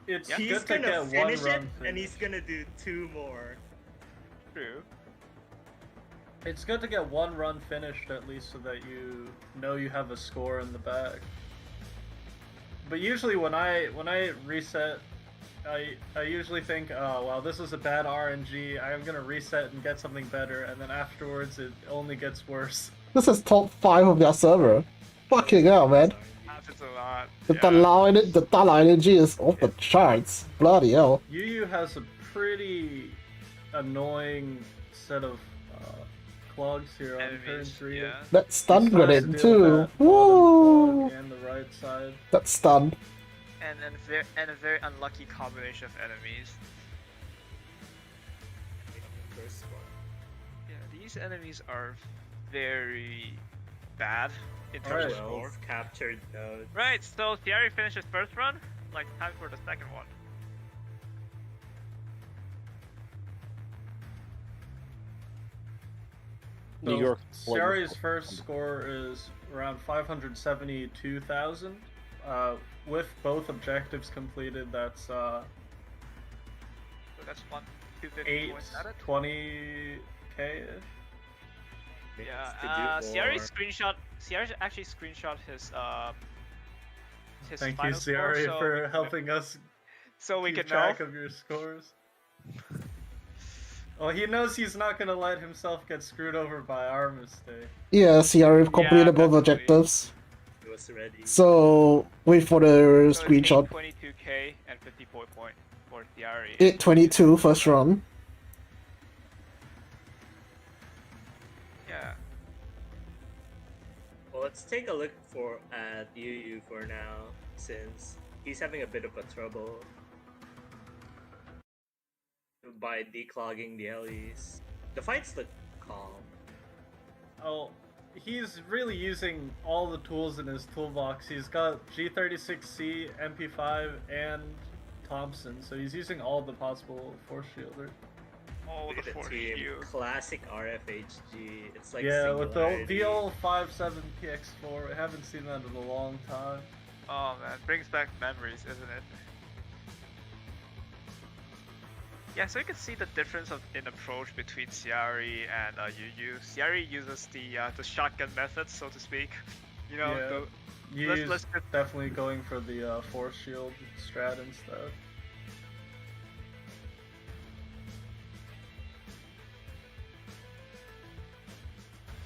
it's He's good to gonna get one finish it, run. and he's gonna do 2 more. True. It's good to get one run finished at least, so that you know you have a score in the bag. But usually when I reset, I usually think, oh well, this is a bad RNG. I'm gonna reset and get something better, and then afterwards it only gets worse. This is top 5 of their server. Fucking hell, man. Happens a lot. The yeah. Tala energy is off the charts. Bloody hell. Yu has a pretty annoying set of clogs here on turn Enemies, 3. yeah. That stun He's trying to grenade deal with too. that bottom Woo! clog and the right side. That stun. And a very unlucky combination of enemies. First one. Yeah, these enemies are very bad in terms Alright. of score. 12 captured nodes. Right, so Ciari finished his first run, like time for the second one. New York. Ciari's first score is around 572,000. With both objectives completed, that's So that's 250 points at it. 820k. Yeah, Ciari actually screenshot his Thank you, final score, Ciari, so for helping us so we keep can know. track of your scores. Well, he knows he's not gonna let himself get screwed over by our mistake. Yeah, CR completed both definitely. objectives. He was ready. So, wait for the So screenshot. 22k and 54 point for Ciari. 822 first run. Yeah. Well, let's take a look at Yu for now, since he's having a bit of a trouble by declogging the LEs. The fights look calm. Oh, he's really using all the tools in his toolbox. He's got G36C, MP5, and Thompson, so he's using all the possible force shielders. Oh, Look the at force team. shield. Classic RFHG. It's like Yeah, with the Singularity. VL57PX4, we haven't seen that in a long time. Oh man, brings back memories, isn't it? Yeah, so you can see the difference in approach between Ciari and Yu. Ciari uses the shotgun method, so to speak. You know, Yeah. Let's- let's get- definitely going for the force shield strat instead.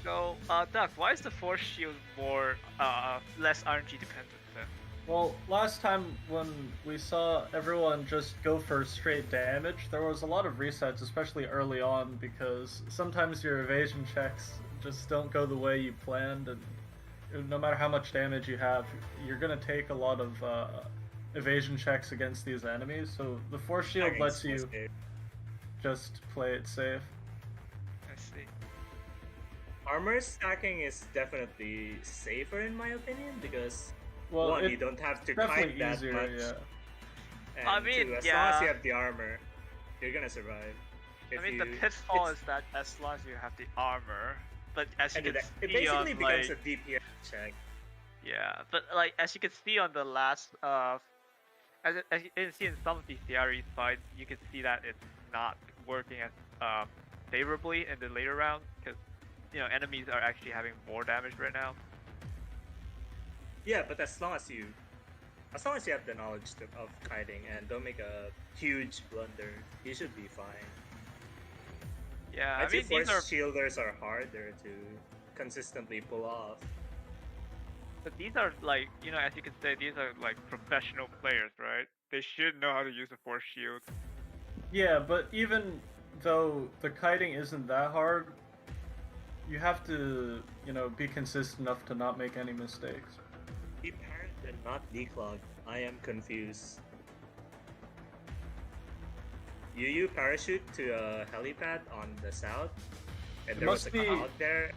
so Doug, why is the force shield more less RNG dependent then? Well, last time when we saw everyone just go for straight damage, there was a lot of resets, especially early on, because sometimes your evasion checks just don't go the way you planned, and no matter how much damage you have, you're gonna take a lot of evasion checks against these enemies, so the force shield Tagging lets you Sasuke. just play it safe. I see. Armor stacking is definitely safer in my opinion because Well, one, you it's don't have to definitely kite that easier, much, yeah. and I mean, two, as long yeah. as you have the armor, you're gonna survive. I mean, the pitfall it's- is that as long as you have the armor, but as you and can it see basically on becomes like a DPS check. yeah, but like as you can see on the last as you can see in some of these Ciari fights, you can see that it's not working as favorably in the later rounds because enemies are actually having more damage right now. Yeah, but as long as you have the knowledge of kiting and don't make a huge blunder, you should be fine. Yeah, I'd I say mean these are shielders are harder to consistently pull off. but these are like as you can say, these are like professional players, right? They should know how to use a force shield. Yeah, but even though the kiting isn't that hard, you have to, be consistent enough to not make any mistakes. Be parent and not declog. I am confused. You parachute to a helipad on the south, and It there was must a be- cloud there.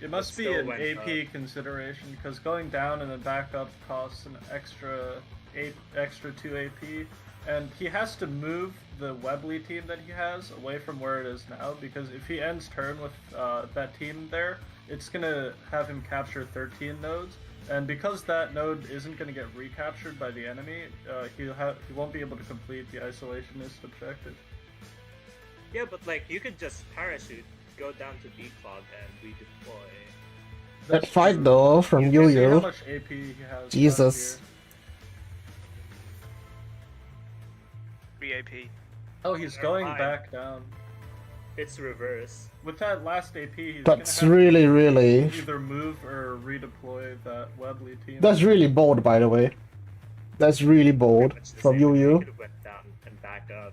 It must be still an went AP up. consideration, because going down and then back up costs an extra 2 AP, and he has to move the Webley team that he has away from where it is now, because if he ends turn with that team there, it's gonna have him capture 13 nodes, and because that node isn't gonna get recaptured by the enemy, he won't be able to complete the isolationist objective. Yeah, but like you could just parachute, go down to declog, and redeploy. That fight though from You can see how Yu-Yu. much AP he has. Jesus. left 3 AP. here. Oh, he's Never going mind. back down. It's reverse. With that last AP, he's That's gonna have really, to really. either move or redeploy that Webley team. That's really bold, by the way. That's really bold Pretty much the from same. You Yu-Yu. could have went down and back up.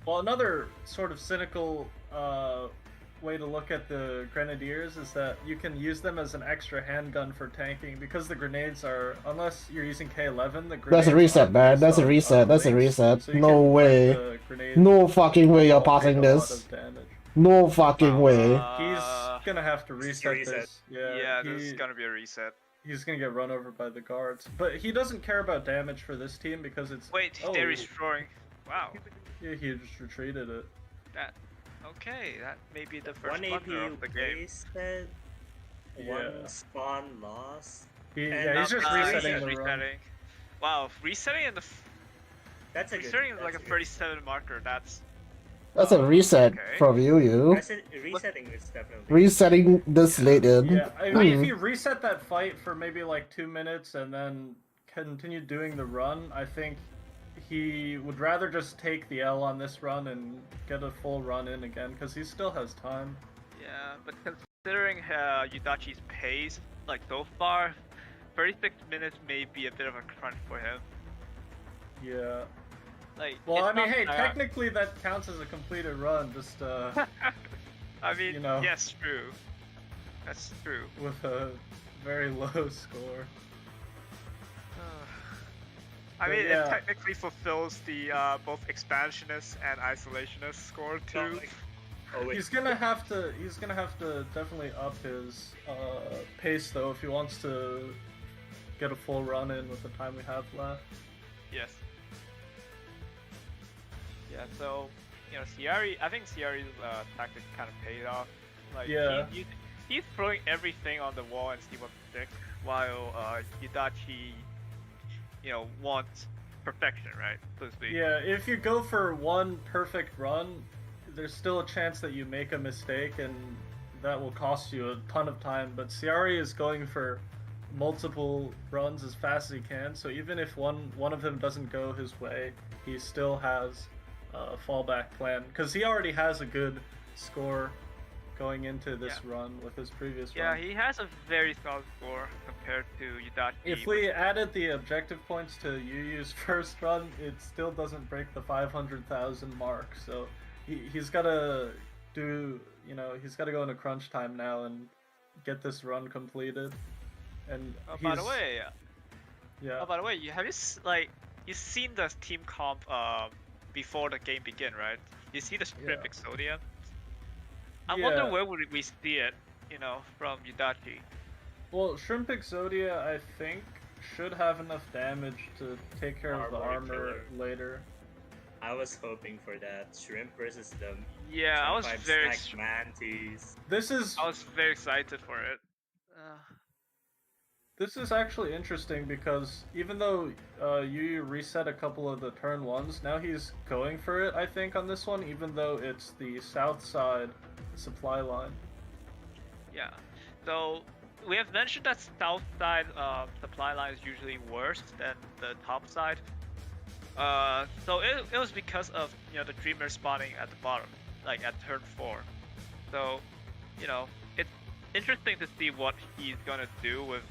Well, another sort of cynical way to look at the grenadiers is that you can use them as an extra handgun for tanking, because the grenades are, unless you're using K11, the grenades That's a reset, aren't man. based That's a on reset. That's a links, reset. so you No can point way. the grenade No fucking way you're and take passing a lot this. of damage. No fucking way. He's gonna have to This is a reset reset. this. Yeah, Yeah, this is gonna be a reset. he's gonna get run over by the guards. But he doesn't care about damage for this team because it's... Wait, oh, they're restoring. Wow. yeah, he just retreated it. That okay. That may be the first One AP blunder of the game. wasted, Yeah. one spawn lost. And Yeah, he's just now- resetting he's the run. resetting. Wow, resetting in the That's a good. resetting is like a that's good. 37 marker. That's That's a reset Okay. from Yu-Yu. Resetting is definitely. Resetting this late in. Yeah, I mean, Hmm. if you reset that fight for maybe like 2 minutes and then continue doing the run, I think he would rather just take the L on this run and get a full run in again, because he still has time. yeah. But considering Yudachi's pace, like so far, 36 minutes may be a bit of a crunch for him. Yeah. Like, Well, I it's mean, not hey, bad. technically that counts as a completed run, just I mean, you know. yes, true. That's true. with a very low score. I But mean, yeah. it technically fulfills the both expansionist and isolationist score too. Oh wait. He's gonna have to definitely up his pace though if he wants to get a full run in with the time we have left. Yes. Yeah. So, Ciari. I think Ciari's tactic kind of paid off. Like, Yeah. he's throwing everything on the wall and see what sticks, while Yudachi, wants perfection, right? So to speak. Yeah, if you go for one perfect run, there's still a chance that you make a mistake and that will cost you a ton of time. But Ciari is going for multiple runs as fast as he can, so even if one of them doesn't go his way, he still has a fallback plan, because he already has a good score going into this run with his previous Yeah, run. he has a very solid score compared to Yudachi. If we added the objective points to Yu-Yu's first run, it still doesn't break the 500,000 mark. So he's got to do, he's got to go into crunch time now and get this run completed. And by the way, yeah, you've seen the team comp before the game begin, right? You see the Shrimp Yeah. Exodia. I Yeah. wonder where would we see it, from Yudachi. well, Shrimp Exodia, I think, should have enough damage to take care of the Armor armor killer. later. I was hoping for that. Shrimp versus the Yeah, I was 25 very, snack mantis. This is very excited for it. This is actually interesting because even though Yu reset a couple of the turn ones, now he's going for it, I think, on this one, even though it's the south side supply line. Yeah. So we have mentioned that south side supply line is usually worse than the top side. So it was because of the Dreamer spawning at the bottom, like at turn 4. So it's interesting to see what he's gonna do with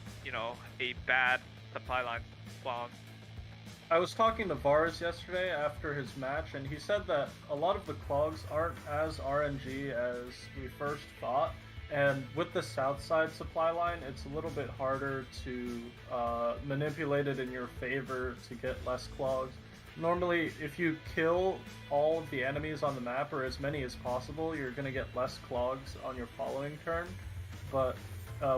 a bad supply line spawn. I was talking to Vars yesterday after his match, and he said that a lot of the clogs aren't as RNG as we first thought. And with the south side supply line, it's a little bit harder to manipulate it in your favor to get less clogs. Normally, if you kill all of the enemies on the map, or as many as possible, you're going to get less clogs on your following turn. But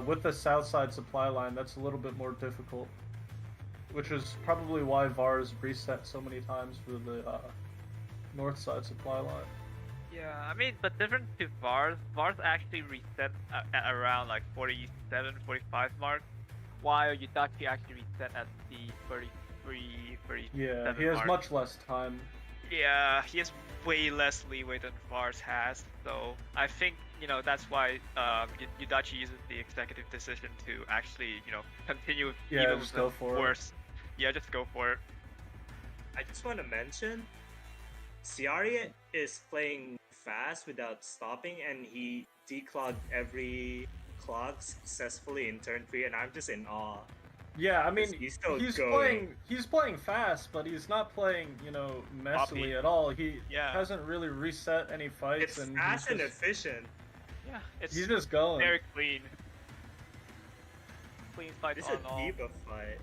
with the south side supply line, that's a little bit more difficult. Which is probably why Vars reset so many times for the north side supply line. Yeah, I mean, but different to Vars actually reset at around like 47, 45 mark, while Yudachi actually reset at the 33, 37 Yeah, he has mark. much less time. Yeah, he has way less leeway than Vars has, so I think, that's why Yudachi uses the executive decision to actually, continue Yeah, even just with go the for it. worse. Yeah, just go for it. I just want to mention, Ceia is playing fast without stopping, and he declogged every clog successfully in turn 3, and I'm just in awe. Yeah, I mean, He's still he's going. playing fast, but he's not playing, messily Poppy. at all. He Yeah. hasn't really reset any fights, It's and fast and he's just, efficient. Yeah, it's he's just going. very clean. Clean fight This is on a all. diva fight.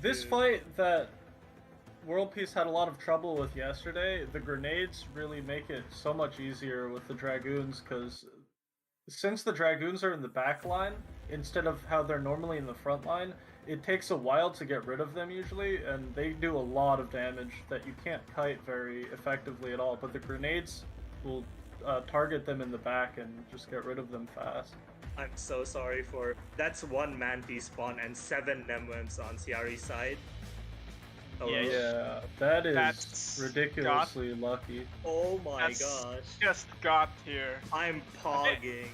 This Dude. fight that World Peace had a lot of trouble with yesterday, the grenades really make it so much easier with the Dragoons, because since the Dragoons are in the back line, instead of how they're normally in the front line, it takes a while to get rid of them usually, and they do a lot of damage that you can't kite very effectively at all, but the grenades will target them in the back and just get rid of them fast. I'm so sorry for that's one Mantis spawn and 7 Nemwimps on CRE's side. Hello? Yeah, Yeah, that is That's ridiculously lucky. Oh my That's- gosh. Just got here. I'm pogging.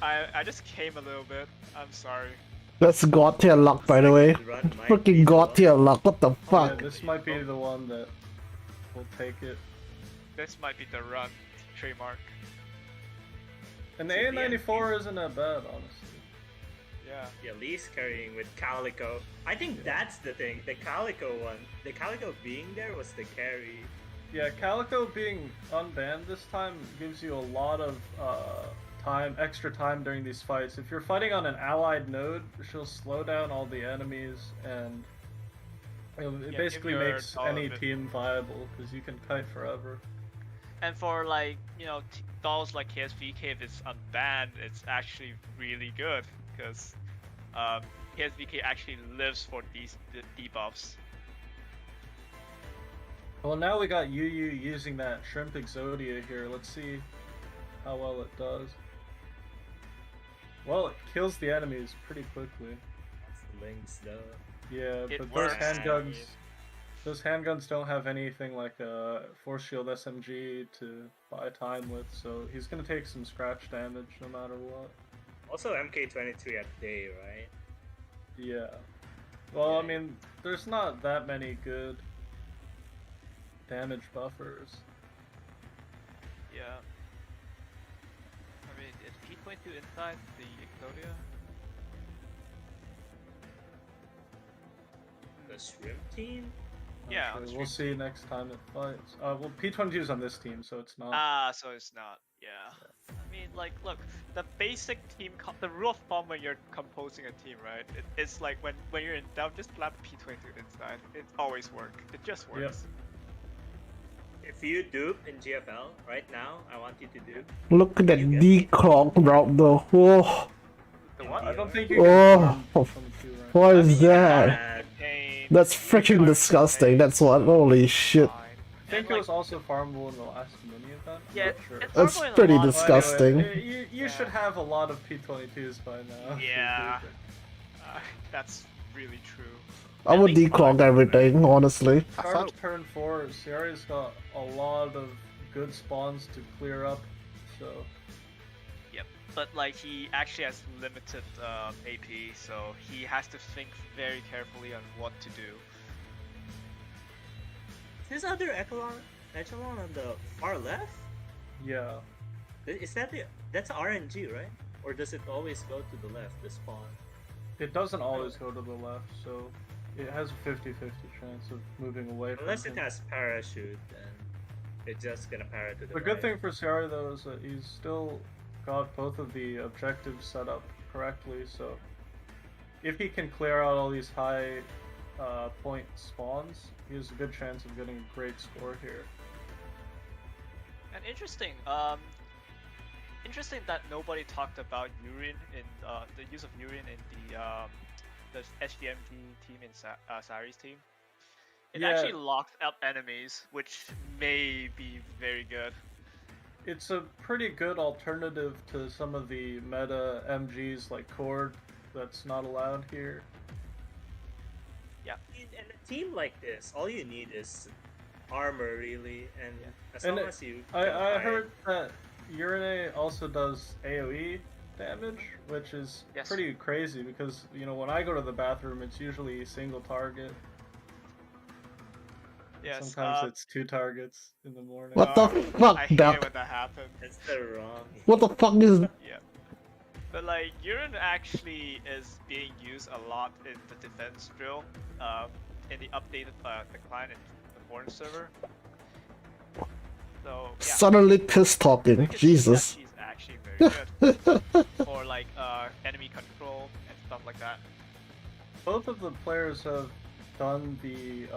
I just came a little bit. I'm sorry. That's god tier luck, by the way. Run might be Freaking the god one. tier luck. What the Yeah, fuck? this might be the one that will take it. This might be the run trademark. And the Should be A94 isn't that bad, honestly. Yeah. Yeah, Lee's carrying with Calico. I think that's the thing. The Calico one. The Calico being there was the carry. Yeah, Calico being unbanned this time gives you a lot of extra time during these fights. If you're fighting on an allied node, she'll slow down all the enemies, and it Yeah, basically give your makes all of any it. team viable, because you can kite forever. And for dolls like KSVK, if it's unbanned, it's actually really good because KSVK actually lives for the debuffs. Well, now we got Yu using that Shrimp Exodia here. Let's see how well it does. Well, it kills the enemies pretty quickly. That's the links though. Yeah, It but works. those handguns don't have anything like a Force Shield SMG to buy time with, so he's gonna take some scratch damage no matter what. Also MK23 at day, right? Yeah. Well, I Yeah. mean, there's not that many good damage buffers. Yeah. I mean, is P22 inside the Exodia? The shrimp team? Not Yeah, sure. on the We'll stream. see next time it fights. Well, P22 is on this team, so it's not. Ah, so it's not. Yeah. I mean, like, look, the basic team, the rule of thumb when you're composing a team, right? It's like when you're in doubt, just slap P22 inside. It always works. It just works. If you dupe in GFL right now, I want you to dupe. Look at that declog route though. Oh, The what? I don't think you Oh, can farm 22 right what I is mean, that? And Game, That's freaking disgusting. That's what. Holy shit. fine. I think And, it was also farmable in the last mini event. I'm Yeah, not sure. it's That's farmable in a pretty lot of- disgusting. Anyway, you Yeah. should have a lot of P22s by now. if you're Yeah. duping. That's really true. I would declog everything, honestly. Charge turn 4, Sierra's got a lot of good spawns to clear up, so... Yep. but like he actually has limited AP, so he has to think very carefully on what to do. This other echelon on the far left? Yeah. Is that that's RNG, right? Or does it always go to the left, the spawn? It doesn't always go to the left, so it has a 50-50 chance of moving away Unless from it him. has parachute, then it's just gonna para to the The right. good thing for Seiren though is that he's still got both of the objectives set up correctly, so if he can clear out all these high point spawns, he has a good chance of getting a great score here. And interesting, interesting that nobody talked about urine in the use of urine in the HDMT team in Sari's team. It Yeah. actually locks up enemies, which may be very good. It's a pretty good alternative to some of the meta MGs like Cord that's not allowed here. In a team like this, all you need is armor, really, and as And long as you. I heard that Urine also does AoE damage, which is Yes. pretty crazy because, you know, when I go to the bathroom, it's usually a single target. Yes. Sometimes it's 2 targets in the morning. What the fuck, I hate Duck? it when that happens. That's the wrong. What the fuck is... Yeah. But like urine actually is being used a lot in the defense drill, in the updated the client and the foreign server. So yeah. Suddenly piss talking, You can see that Jesus. she's actually very good for like enemy control and stuff like that. Both of the players have done the,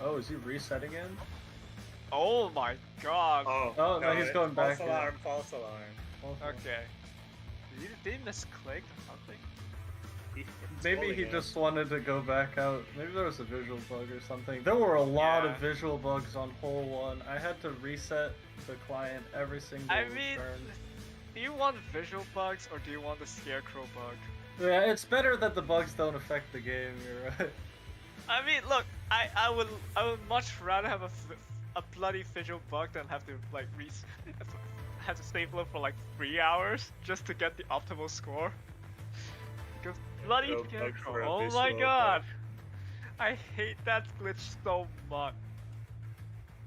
oh, is he resetting in? Oh my god. Oh, no, he's going back False in. alarm, false alarm. Okay. Did he misclick or something? It's Maybe calling he it. just wanted to go back out. Maybe there was a visual bug or something. There were a lot Yeah. of visual bugs on hole 1. I had to reset the client every single I mean, turn. do you want visual bugs or do you want the scarecrow bug? Yeah, it's better that the bugs don't affect the game, you're right. I mean, look, I would much rather have a bloody visual bug than have to like have to stay flow for like 3 hours just to get the optimal score. Because bloody No bug for scarecrow, a oh visual my bug. god, I hate that glitch so much.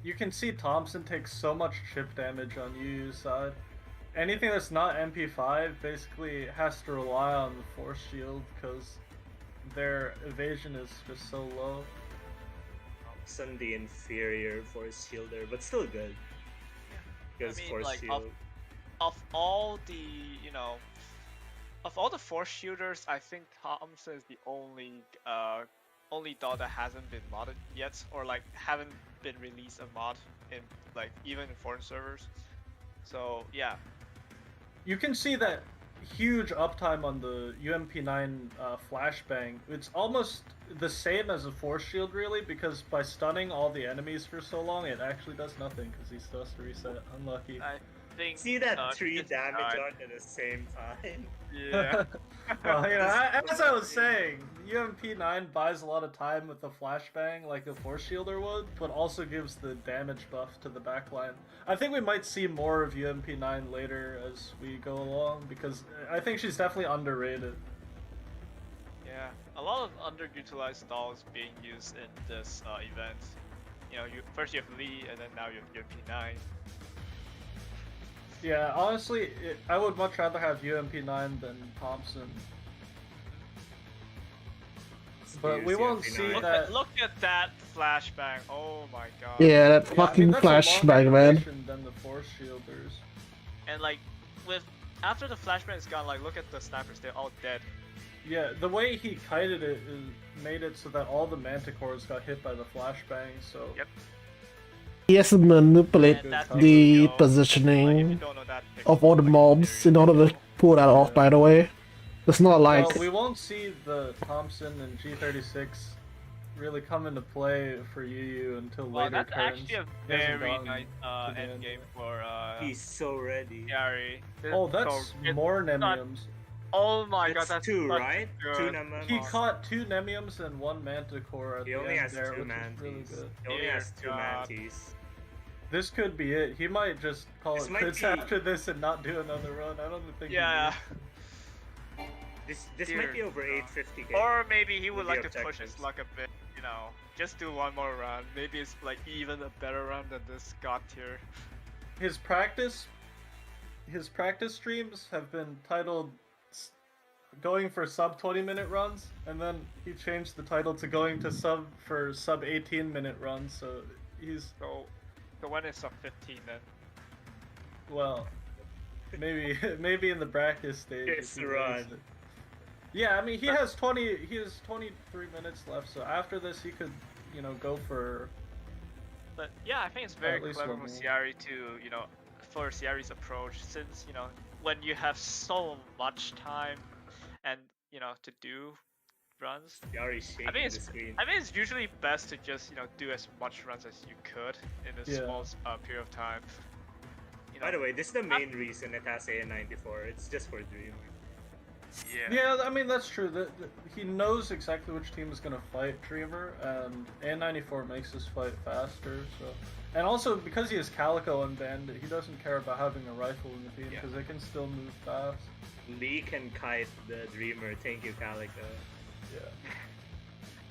You can see Thompson takes so much chip damage on UU's side. Anything that's not MP5 basically has to rely on the force shield because their evasion is just so low. Some the inferior force shielder, but still good. Because I mean, force like, shield. Of all the, you know, of all the force shooters, I think Thompson is the only dot that hasn't been modded yet, or like haven't been released a mod in like even in foreign servers. So yeah, You can see that huge uptime on the UMP9 flashbang. It's almost the same as a force shield, really, because by stunning all the enemies for so long, it actually does nothing because he still has to reset. Unlucky. I think. See that 3 it's damage died. on at the same time? Yeah. Well, you know, as I was saying, UMP9 buys a lot of time with the flashbang like a force shielder would, but also gives the damage buff to the backline. I think we might see more of UMP9 later as we go along, because I think she's definitely underrated. Yeah, a lot of underutilized dolls being used in this event. You know, first you have Lee, and then now you have UMP9. Yeah, honestly, I would much rather have UMP9 than Thompson. But we won't see that. Look at that flashbang! Oh my god! Yeah, that Yeah, I fucking mean, that's a longer flashbang, man. duration than the force shielders. And like, after the flashbang is gone, like look at the snipers, they're all dead. Yeah, the way he kited it made it so that all the manticores got hit by the flashbang, so... Yep. He has to manipulate And that The the Like, if you positioning don't know that of all the mobs in order to pull that off, by the way. It's not like... Well, we won't see the Thompson and G36 really come into play for UU until Well, later that's turns. actually a He hasn't very gotten nice to the end end game yet. for He's so ready. Gary. Oh, that's more Nemiums. Oh my god, That's that's 2, such right? good. 2 Nemons. He caught 2 Nemiums and 1 Manticore at He the only end has there, 2 which is really mantis. good. He only has 2 Dear God. mantis. This could be it. He might just call This it might quits be- after this and not do another run. I don't think. he Yeah. will. This might be Dear over God. 850k. Or maybe he would with the like to push his objectives. luck a bit, you know, just do one more run. Maybe it's like even a better run than this god tier. His practice streams have been titled going for sub 20-minute runs, and then he changed the title to going to sub 18-minute runs. So he's So when is sub 15 then? well, maybe in the practice stage. if It's he a makes run. it. Yeah, I mean he has 23 minutes left, so after this he could, go for. But yeah, I think it's very At least clever one for more. Ciari to, for Ciari's approach, since, when you have so much time and, to do runs, Yari shaking I think the it's screen. it's usually best to just, do as much runs as you could in a Yeah. small period of time. By the way, this is the main reason it has A94. It's just for Dream. Yeah. Yeah, I mean that's true. He knows exactly which team is gonna fight Dreamer, and A94 makes this fight faster. So, and also because he has Calico and Bandit, he doesn't care about having a rifle in the team Yeah. because they can still move fast. Lee can kite the Dreamer. Thank you, Calico. Yeah.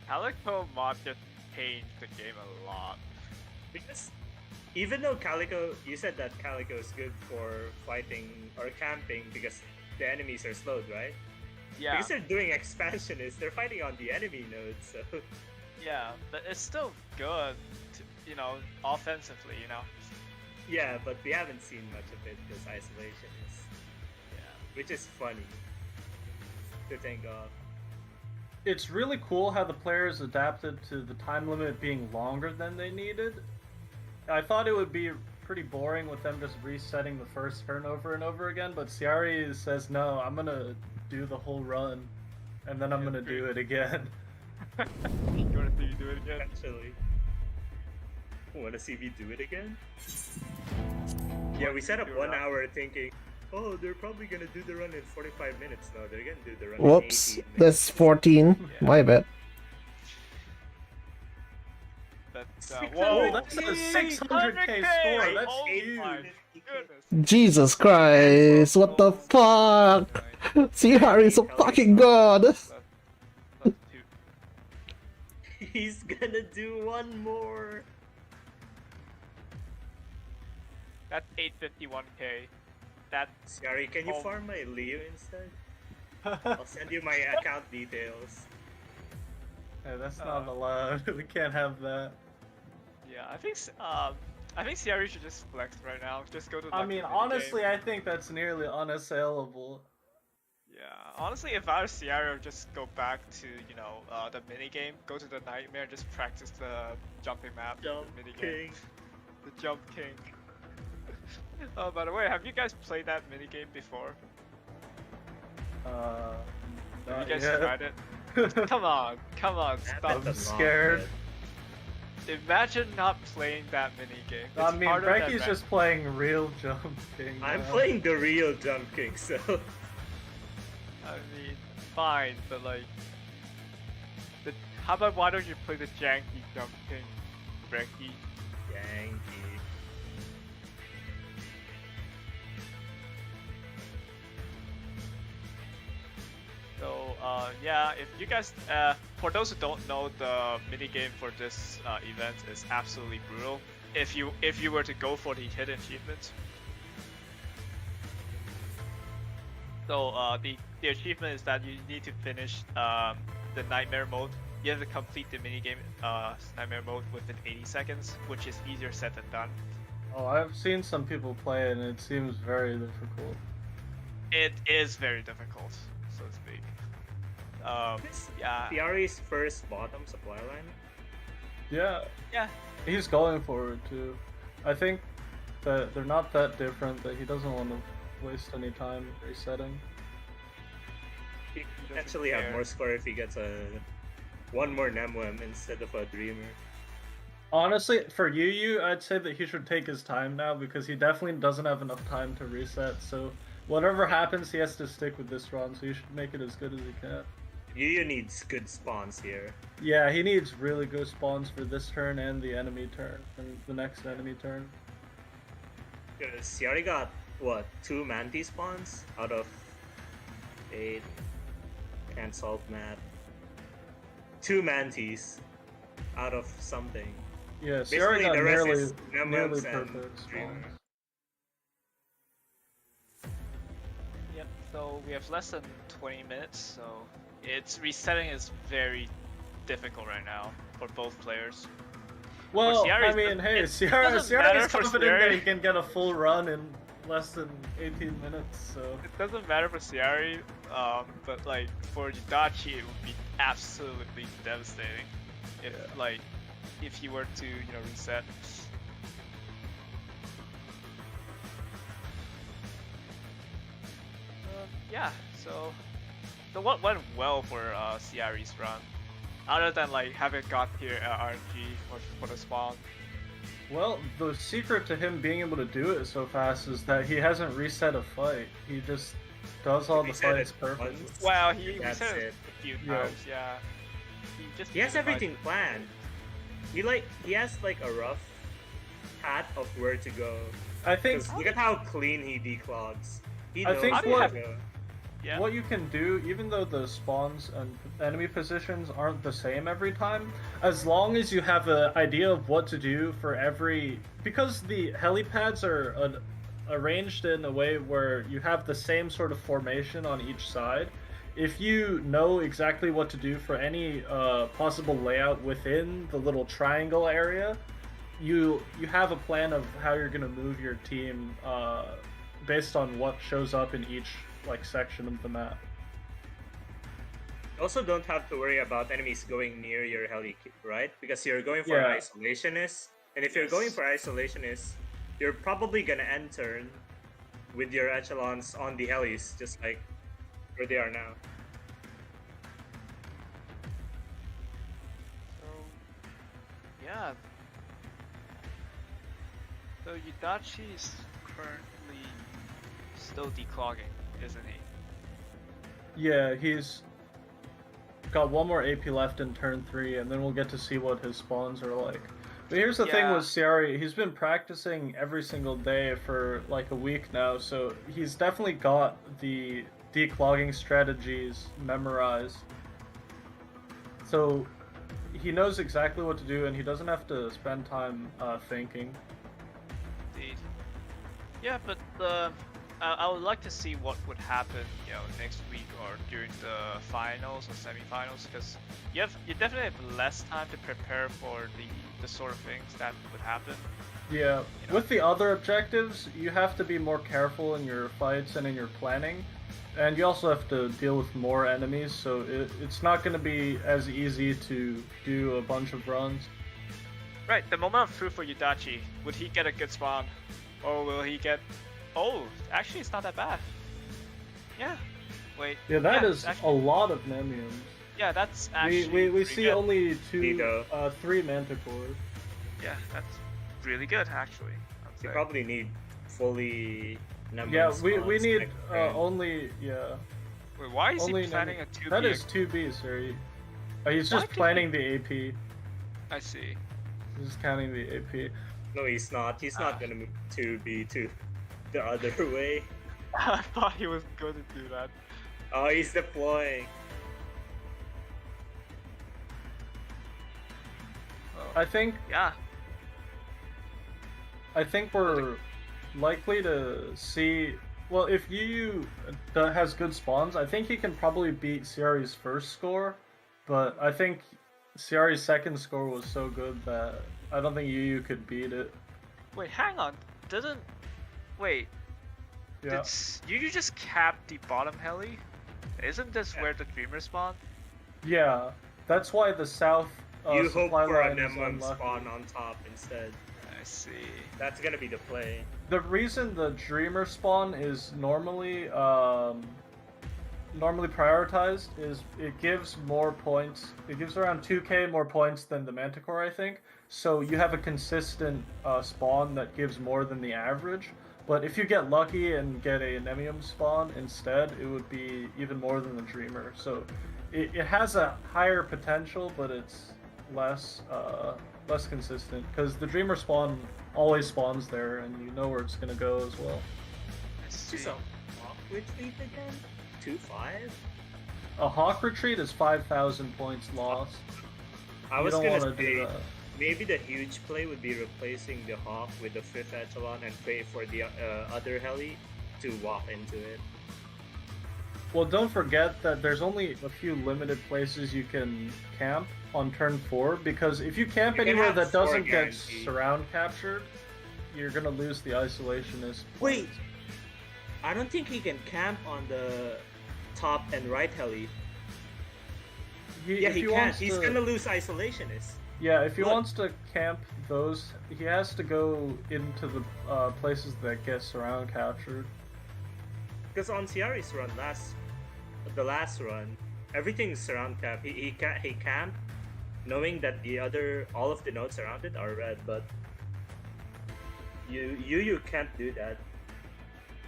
Calico mod just changed the game a lot. Because even though Calico, you said that Calico is good for fighting or camping because the enemies are slowed, right? Yeah. Because they're doing expansionists, they're fighting on the enemy node, so Yeah, but it's still good, offensively, yeah. But we haven't seen much of it because isolation is, Yeah. which is funny to think of. It's really cool how the players adapted to the time limit being longer than they needed. I thought it would be pretty boring with them just resetting the first turn over and over again, but Ciari says, no, I'm gonna do the whole run, and then I'm gonna do it again. You wanna see me do it again? Actually, want to see me do it again? Yeah, we set up 1 hour thinking, oh, they're probably gonna do the run in 45 minutes. No, they're gonna do the run Whoops, in 18 minutes. that's 14. Yeah. My bad. But, 600K! Whoa, that's a 600k score. That's Oh huge. my goodness. Jesus Christ, what the fuck? Ciari is a fucking god. That's two. He's gonna do one more. That's 851k. That's Sorry, can you Oh. farm my Leo instead? I'll send you my account details. Hey, that's not allowed. We can't have that. yeah. I think Ciari should just flex right now. Just go to. I like, mean, the minigame. honestly, I think that's nearly unassailable. Yeah, honestly, if I was Ciari, I would just go back to, the minigame, go to the Nightmare, just practice the jumping map, Jump the minigame. King. The Jump King. Oh, by the way, have you guys played that minigame before? Have Have you guys tried it? Come on, stop. I'm scared. Imagine not playing that minigame. I It's mean, harder than Brecky's just playing real Jump King. I'm now. playing the real Jump King, so I mean, fine, but like, how about why don't you play the janky Jump King, Brecky? Yankee. So, yeah, if you guys, for those who don't know, the minigame for this event is absolutely brutal. If you were to go for the hidden achievements. So, the achievement is that you need to finish the Nightmare mode. You have to complete the minigame Nightmare mode within 80 seconds, which is easier said than done. Oh, I've seen some people play it, and it seems very difficult. It is very difficult, so to speak. Yeah. Fiari's first bottom supply line. Yeah, Yeah. he's going for it too. I think that they're not that different, that he doesn't want to waste any time resetting. He doesn't actually have care. more score if he gets one more Nemwem instead of a Dreamer. Honestly, for Yu, I'd say that he should take his time now because he definitely doesn't have enough time to reset. So whatever happens, he has to stick with this run. So you should make it as good as he can. Yu needs good spawns here. Yeah, he needs really good spawns for this turn and the enemy turn, and the next enemy turn. Because he already got, what, 2 Mantis spawns out of 8. Can't solve math. 2 Mantis out of something. Yeah, Seiren got the rest nearly, is nearly Nemoms and perfect Dreamer. spawns. Yep. So we have less than 20 minutes, so it's resetting is very difficult right now for both players. Well, Sierra's- I mean, hey, it Seiren doesn't is matter for confident that Sierra. he can get a full run in less than 18 minutes, so... It doesn't matter for Ciari, but like for Yudachi, it would be absolutely devastating if like if he were to reset. Yeah, so what went well for Ciari's run, other than like having got here at RNG for the spawn. Well, the secret to him being able to do it so fast is that he hasn't reset a fight. He just does all the Reset fights it perfectly. once. Wow, he That's reset it. it a few Yeah. times. Yeah, He has everything planned. He has like a rough path of where to go. I think 'Cause look at how clean he declogs. He I knows think where what- to go. Yeah. what you can do, even though the spawns and enemy positions aren't the same every time, as long as you have an idea of what to do for every... Because the helipads are arranged in a way where you have the same sort of formation on each side, if you know exactly what to do for any possible layout within the little triangle area, you have a plan of how you're going to move your team based on what shows up in each section of the map. You also don't have to worry about enemies going near your heli, right? Because you're going for Yeah. an isolationist, and if you're going for isolationist, you're probably gonna end turn with your echelons on the helis, just like where they are now. So, yeah. So Yudachi is currently still declogging, isn't he? Yeah, he's got one more AP left in turn 3, and then we'll get to see what his spawns are like. But here's the thing Yeah. with Ciari, he's been practicing every single day for like a week now, so he's definitely got the declogging strategies memorized. So he knows exactly what to do, and he doesn't have to spend time thinking. Indeed. Yeah, but I would like to see what would happen, next week or during the finals or semifinals, because you definitely have less time to prepare for the sort of things that would happen. Yeah, with the other objectives, you have to be more careful in your fights and in your planning, and you also have to deal with more enemies, so it's not going to be as easy to do a bunch of runs. Right, the moment of truth for Yudachi, would he get a good spawn? Or will he get... Oh, actually it's not that bad. Yeah. Wait. Yeah, that is actually, a lot of Nemiums. yeah, that's actually We pretty see good. only Nico. 3 Manticores. Yeah, that's really good actually. I'd You say. probably need fully numbered Yeah, we spawns need next turn. only, Wait, why is only he planning Nemi- a 2B? That is 2B, sir. He's Why just did planning the AP. I see. He's just counting the AP. No, he's not. He's not gonna move 2B to the other way. I thought he was going to do that. Oh, he's deploying. I think Yeah. we're likely to see. Well, if Yu has good spawns, I think he can probably beat Ciari's first score. But I think Ciari's second score was so good that I don't think Yu could beat it. Wait, hang on. Wait. Yeah. You just cap the bottom heli? Isn't this where the dreamers spawn? Yeah. That's why the south You hope supply for a line is Nemon unlucky. spawn on top instead. I see. That's gonna be the play. The reason the Dreamer spawn is normally prioritized is it gives more points. It gives around 2k more points than the Manticore, I think. So you have a consistent spawn that gives more than the average. But if you get lucky and get a Nemium spawn instead, it would be even more than the Dreamer. So it has a higher potential, but it's less consistent because the Dreamer spawn always spawns there, and you know where it's gonna go as well. Just a Hawk retreat again? 2-5? A Hawk retreat is 5,000 points lost. I You was don't gonna wanna do say that. maybe the huge play would be replacing the Hawk with the 5th echelon and pay for the other heli to walk into it. Well, don't forget that there's only a few limited places you can camp on turn 4, because if you camp You can anywhere have that 4 doesn't get guaranteed. surround captured, you're gonna lose the isolationist. Wait! points. I don't think he can camp on the top and right heli. Yeah, If he can. wants He's to- gonna lose isolationist. Yeah, if he Look. wants to camp those, he has to go into the places that get surround captured. Because on Ciari's run the last run, everything's surround cap. He camped, knowing that all of the nodes around it are red, but you can't do that.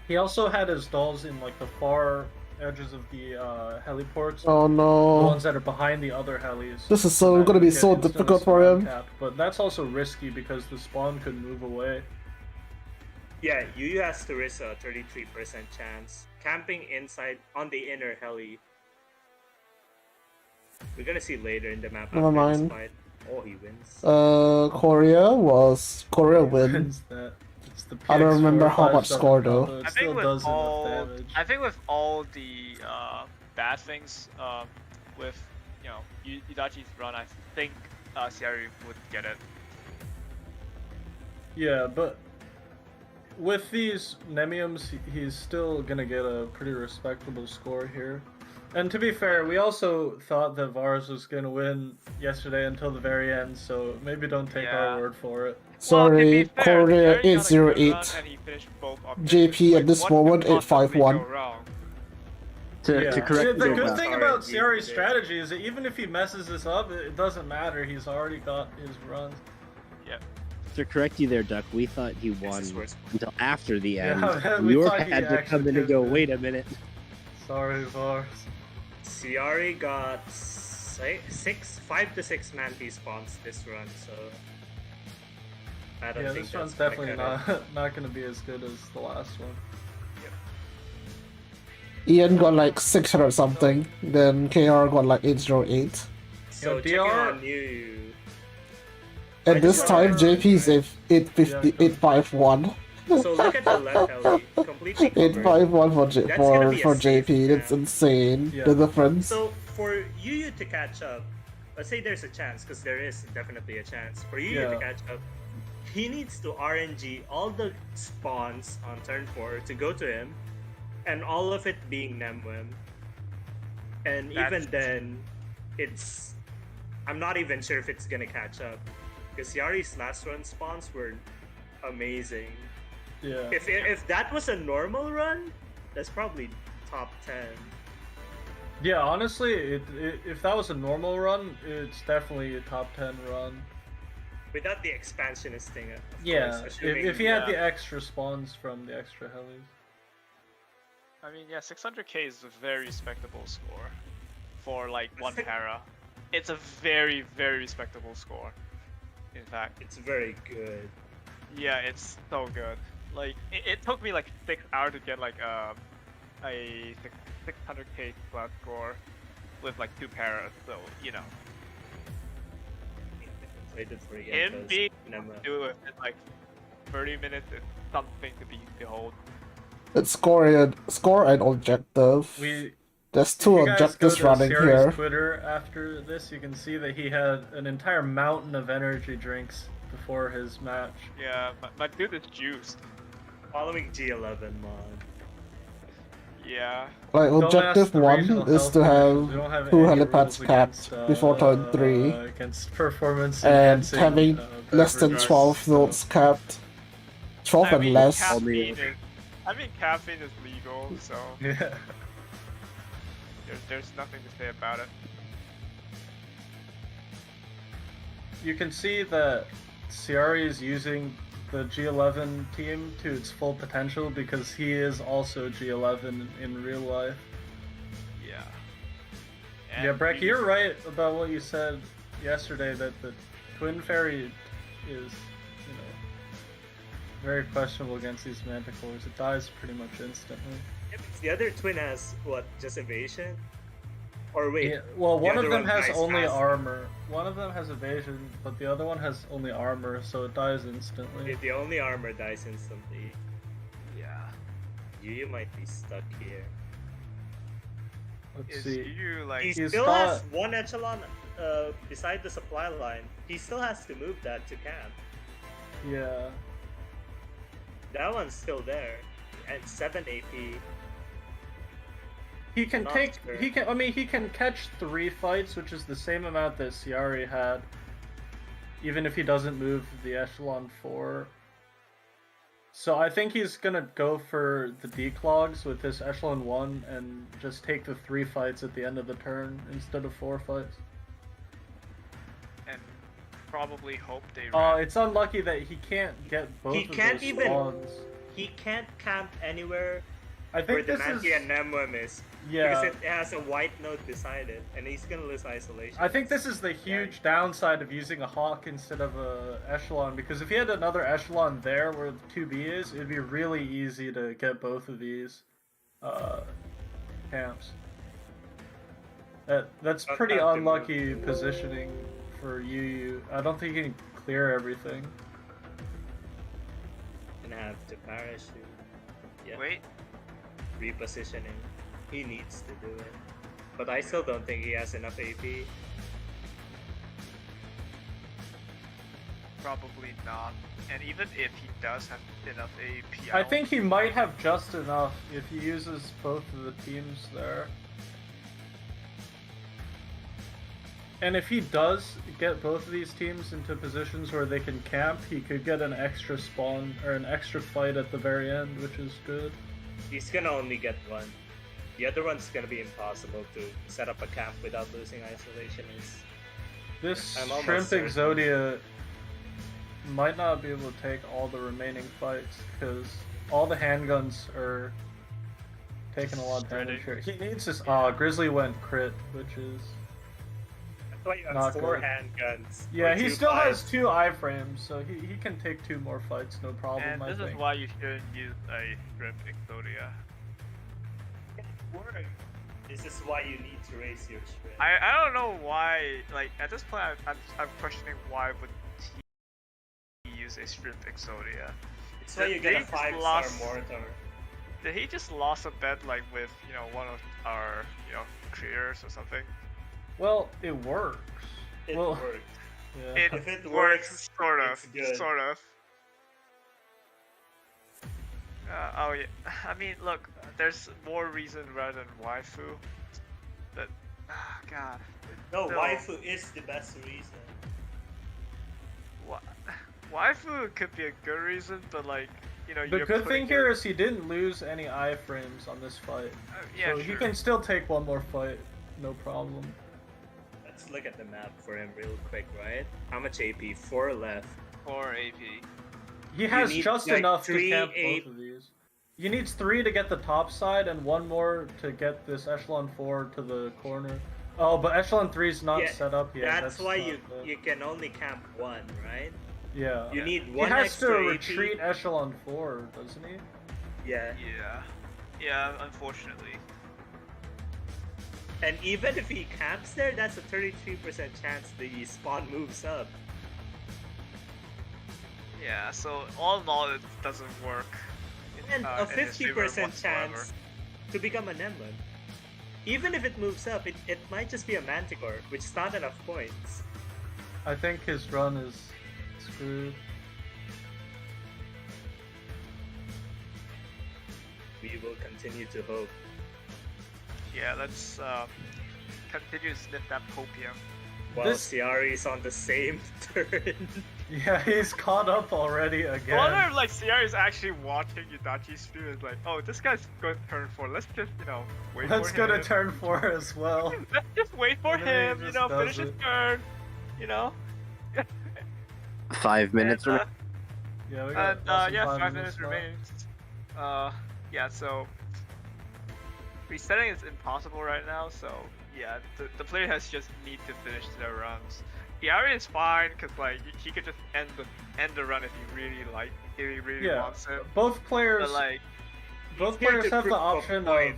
He also had his dolls in like the far edges of the heliports, Oh the no. ones that are behind the other helis. This is so that gonna be you so get instantly difficult for surround him. capped. But that's also risky because the spawn could move away. Yeah, Yu has to risk a 33% chance. Camping inside on the inner heli. We're gonna see later in the map Never after this mind. fight. Oh, he wins. Korea win. Wins that. It's the I don't remember how 5 much star score, though. combo. It I still think with does enough all, damage. I think with all the bad things, with Itachi's run, I think Ciari would get it. Yeah, but with these Nemiums, he's still gonna get a pretty respectable score here. And to be fair, we also thought that Vars was gonna win yesterday until the very end, so maybe don't take Yeah. our word for it. Sorry, Korea Ciari got a good 808. run and he finished both JP at this What could moment possibly 851. go wrong? To correct the you, good Doc. thing about Ciari's strategy is that even if he messes this up, it doesn't matter. He's already got his runs. To correct you there, Duck, we thought he won This is worse. until after the end. Yeah, we You thought he had to come actually in and go, did. wait a minute. Sorry, Vars. Ciari got 5 to 6 man spawns this run, so I don't Yeah, think this run's that's gonna definitely cut it. not gonna be as good as the last one. Ian got like 600 something, then KR got like 808. So Yo, checking DR on you. And I this just time wanna- JP's 850, 851. So look at the left heli, completely covered. 851 for, That's gonna be a for safe JP, that's camp. insane. Yeah. The difference. So for Yu to catch up, let's say there's a chance, because there is definitely a chance. For Yu Yeah. to catch up, he needs to RNG all the spawns on turn 4 to go to him, and all of it being Nemwem. And even then, I'm not even sure if it's gonna catch up. Because Yari's last run spawns were amazing. Yeah. If that was a normal run, that's probably top 10. Yeah, honestly, if that was a normal run, it's definitely a top 10 run. Without the expansionist thing, of Yeah, course, assuming, if he had the extra spawns from the extra helis. I mean, yeah, 600k is a very respectable score for like one para. It's a very, very respectable score. In fact, It's very good. yeah, it's so good. Like, it took me like 6 hours to get like a 600k plus score with like 2 paras. So Waited for you. him being able to do it in like 30 minutes is something to behold. It's score and objective. There's If two you guys objectives go to running Ciari's here. Twitter after this, you can see that he had an entire mountain of energy drinks before his match. Yeah, my dude is juiced. Following G11 mod. Yeah. Like Don't ask objective the 1 regional is health to conditions. We have don't have 2 any helipads rules capped against, before turn 3. Against performance And enhancing, having less than beverages, 12 so- nodes capped. 12 I and mean, less. caffeine is legal, so Yeah. there's nothing to say about it. You can see that Ciari is using the G11 team to its full potential because he is also G11 in real life. Yeah. Yeah, Breck, you're right about what you said yesterday that the Twin Fairy is, very questionable against these Manticores. It dies pretty much instantly. The other twin has what? Just evasion? Or wait? Yeah, well, one of other them one has dies only fast. armor. One of them has evasion, but the other one has only armor, so it dies instantly. The only armor dies instantly. Yeah. You might be stuck here. Let's Is see. you like? He He's still got- has one echelon beside the supply line. He still has to move that to camp. Yeah. That one's still there. And 7 AP. He can Not take. sure. He can. I mean, he can catch 3 fights, which is the same amount that Ciari had. Even if he doesn't move the echelon 4. So I think he's gonna go for the declogs with this echelon 1 and just take the 3 fights at the end of the turn instead of 4 fights. And probably hope they. It's unlucky that he can't get both He of can't those even- spawns. He can't camp anywhere I where think the this is. Manti and Nemwem is. Yeah. Because it has a white node beside it, and he's gonna lose isolation. I think this is the huge downside of using a Hawk instead of a Echelon, because if you had another Echelon there where the 2B is, it'd be really easy to get both of these camps. That's I'll pretty have to unlucky positioning for Yu. I don't think he can clear everything. Gonna have to parachute. Yeah. Wait. Repositioning. He needs to do it. But I still don't think he has enough AP. Probably not. And even if he does have enough AP, I think he might have just enough if he uses both of the teams there. And if he does get both of these teams into positions where they can camp, he could get an extra spawn or an extra fight at the very end, which is good. He's gonna only get one. The other one's gonna be impossible to set up a camp without losing isolation. This I'm almost Shrimp certain. Exodia might not be able to take all the remaining fights because all the handguns are taking a lot of damage here. He needs this. Grizzly went crit, which is. That's why you have Not 4 good. handguns. Yeah, or he 2 still has fights. 2 iframes, so he can take 2 more fights, no problem. And I this think. is why you shouldn't use a Shrimp Exodia. This is why you need to raise your shrimp. I don't know why. Like at this point, I'm questioning why would he use a Shrimp Exodia. It's why you Did get a he just 5-star lost- mortar. Did he just lost a bet like with one of our creators or something? Well, it works. It Well, worked. Yeah. It, If it works, works, sort it's of, good. sort of. Oh yeah, I mean, look, there's more reason rather than waifu. But, God. No, still- waifu is the best reason. Waifu could be a good reason, but like, The you're good putting thing here is he didn't lose any iframes on this fight. yeah, So he sure. can still take one more fight, no problem. Let's look at the map for him real quick, right? How much AP? 4 left. 4 AP. He has need, just like, enough to 3 camp eight- both of these. He needs 3 to get the top side and 1 more to get this Echelon 4 to the corner. Oh, but Echelon 3 is not Yeah, set up yet. That's why not you good. you can only camp 1, right? Yeah. You need He 1 has extra to AP. retreat Echelon 4, doesn't he? Yeah. Yeah, unfortunately. And even if he camps there, that's a 33% chance the spawn moves up. Yeah, so all in all, it doesn't work. And a in his favor 50% whatsoever. chance to become an emblem. Even if it moves up, it might just be a Manticore, which is not enough points. I think his run is screwed. We will continue to hope. Yeah, let's continue to sniff that popium. While This- Ciari's on the same turn. Yeah, he's caught up already I again. wonder if like Ceia is actually watching Yudachi's stream and is like, oh, this guy's going to turn 4. Let's just wait Let's for go him. to turn 4 as well. Let's just wait for And then he him. just Finish does his it. turn. 5 minutes. And, Yeah, we got and less than yeah, 5 5 minutes left. remains. Yeah, so resetting is impossible right now. So yeah, the player has just need to finish their runs. Chiari is fine because like he could just end the run if he really wants it. Both players, But like both here players to have the prove a option of point.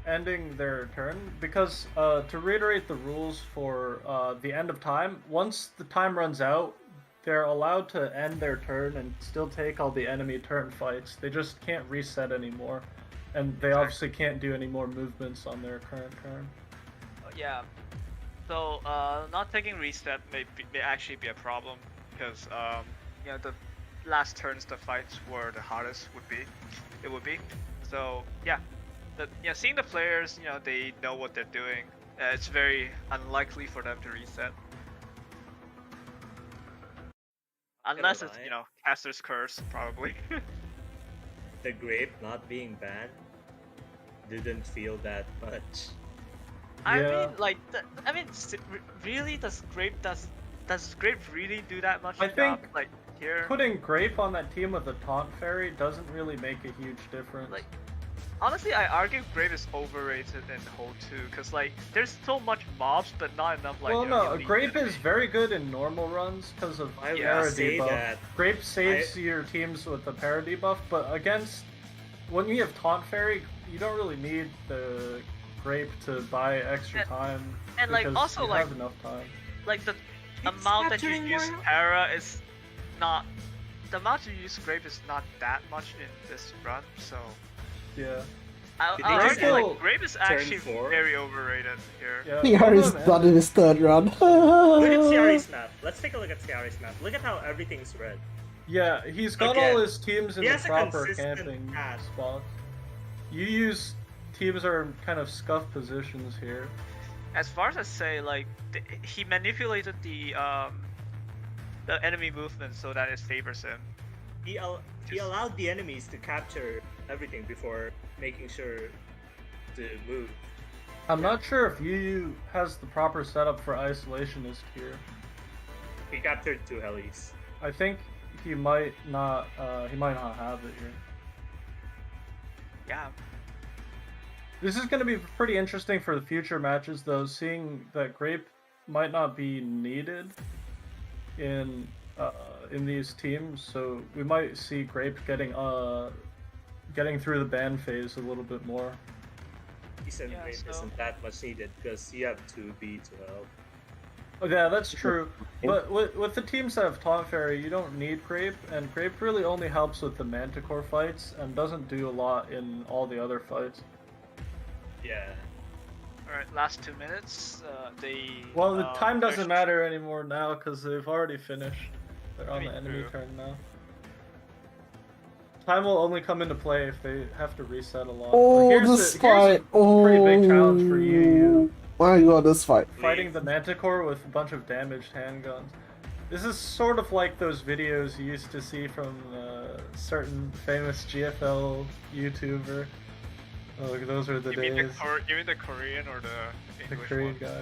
ending their turn because to reiterate the rules for the end of time, once the time runs out, they're allowed to end their turn and still take all the enemy turn fights. They just can't reset anymore, and they obviously can't do any more movements on their current turn. yeah. So not taking reset may actually be a problem because you know the last turns the fights were the hardest would be. So yeah, seeing the players, you know, they know what they're doing. It's very unlikely for them to reset. Unless it's, you know, Caster's Curse, probably. The grape not being banned didn't feel that much. I Yeah. mean, like, really, does Grape really do that much I job? think Like, here, Putting Grape on that team with the Taunt Fairy doesn't really make a huge difference. like, honestly, I argue Grape is overrated in Hold 2, because, like, there's so much mobs, but not enough, like, well, you know, no, elite Grape enemy. is very good in normal runs because of I would para say debuff. that Grape saves your teams with the para debuff, but against when you have Taunt Fairy, you don't really need the Grape to buy extra time and, like, because also, you like, have enough time. Like, the It's amount that you capturing use more- para is not... The amount you use Grape is not that much in this run, so... Yeah. I'll Did argue, they just go like, Grape is actually four? very overrated here. Yeah. PR is Hold on, done in his third round. Look at Ciari's map. Let's take a look at Ciari's map. Look at how everything's red. Yeah, he's got Again, all his teams in he the has a proper consistent camping path. spots. You use teams are in kind of scuffed positions here. As far as I say, like, he manipulated the enemy movement so that it favors him. He allowed the enemies to capture everything before making sure to move. I'm not sure if Yu has the proper setup for isolationist here. He captured 2 helis. I think he might not have it here. Yeah. This is going to be pretty interesting for the future matches, though, seeing that Grape might not be needed in these teams, so we might see Grape getting through the ban phase a little bit more. Decent Yeah, grape so- isn't that much needed because you have 2B to help. Oh, yeah, that's true. But with the teams that have Taunt Fairy, you don't need Grape, and Grape really only helps with the Manticore fights and doesn't do a lot in all the other fights. Yeah. Alright, last 2 minutes. Well, the time doesn't there's- matter anymore now because they've already finished. They're on I mean, the enemy true. turn now. Time will only come into play if they have to reset a lot. Oh, Here's this a fight! Oh, pretty big challenge for you. My god, this fight. Fighting the Manticore with a bunch of damaged handguns. This is sort of like those videos you used to see from certain famous GFL YouTuber. Oh, those are the You days. mean the Korean or the The English Korean one? guy.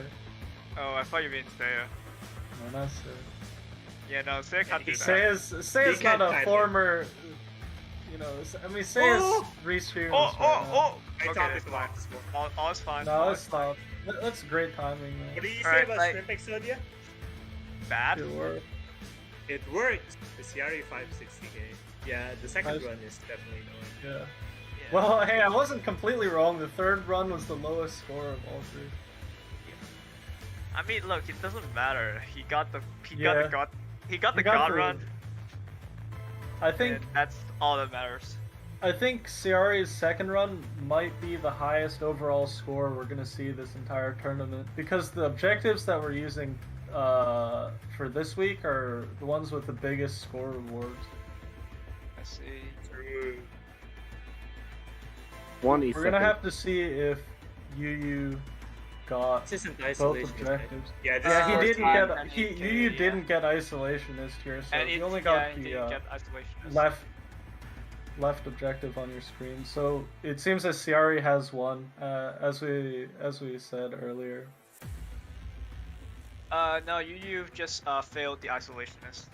Oh, I thought you meant Ceia. No, not Seiya. Yeah, no, Ceia can't do that. Seiya's can't not a time it. former. You know, I mean, Seiya's Oh! restreams. Oh, right oh, now. oh! I Okay, thought that's it fine. was. All is fine. No, all let's is fine. stop. That's great timing, What man. do you say Alright, about like- Shrimp Exodia? Bad? Good work. It worked! The Ciari 560k. Yeah, the second Nice. run is definitely going. Yeah. Yeah. Well, hey, I wasn't completely wrong. The third run was the lowest score of all three. I mean, look, it doesn't matter. He got the Yeah. god He god got the- run, I think and that's all that matters. Ciari's second run might be the highest overall score we're gonna see this entire tournament because the objectives that we're using for this week are the ones with the biggest score rewards. I see. True. 20 We're gonna have to see if Yu got This isn't both isolation. objectives. Yeah, this Yeah, is he first didn't time get and he he Yu yeah. didn't get isolationist here, so And he it, only yeah, got he the didn't get isolationist. left objective on your screen. So it seems that Ciari has one, as we said earlier. No, you've just failed the isolationist.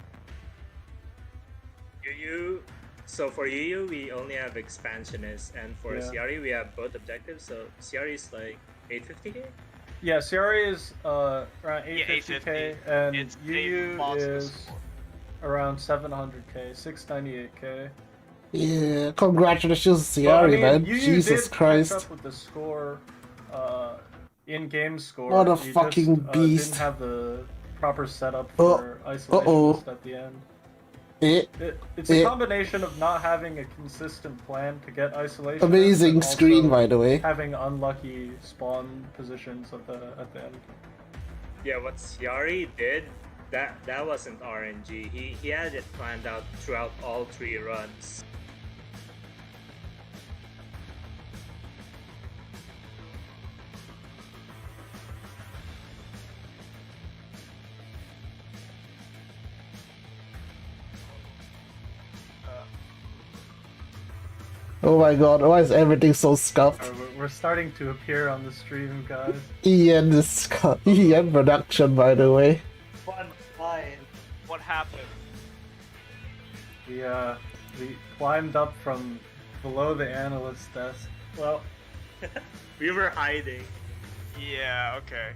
Yu. So for Yu, we only have expansionist, and for Yeah. Ciari, we have both objectives. So Ciari is like 850k. Yeah, Ciari is around Yeah, 850k, 850. and It's a UU monster is score. around 700k, 698k. Yeah, congratulations, But I Ciari, mean, man. UU Jesus did catch Christ. up with the score, in-game What score. a You just fucking didn't beast. have the proper setup Oh, for uh-oh. isolationist at the end. Eh, It's a eh. combination of not having a consistent plan to get isolationist, Amazing and screen, also by the way. having unlucky spawn positions at the end. Yeah, what Ciari did, that wasn't RNG. He had it planned out throughout all 3 runs. Oh my god, why is everything so scuffed? We're starting to appear on the stream, guys. Ian is Ian production, by the way. Fine. What happened? We climbed up from below the analyst desk. Well, We were hiding. Yeah, okay.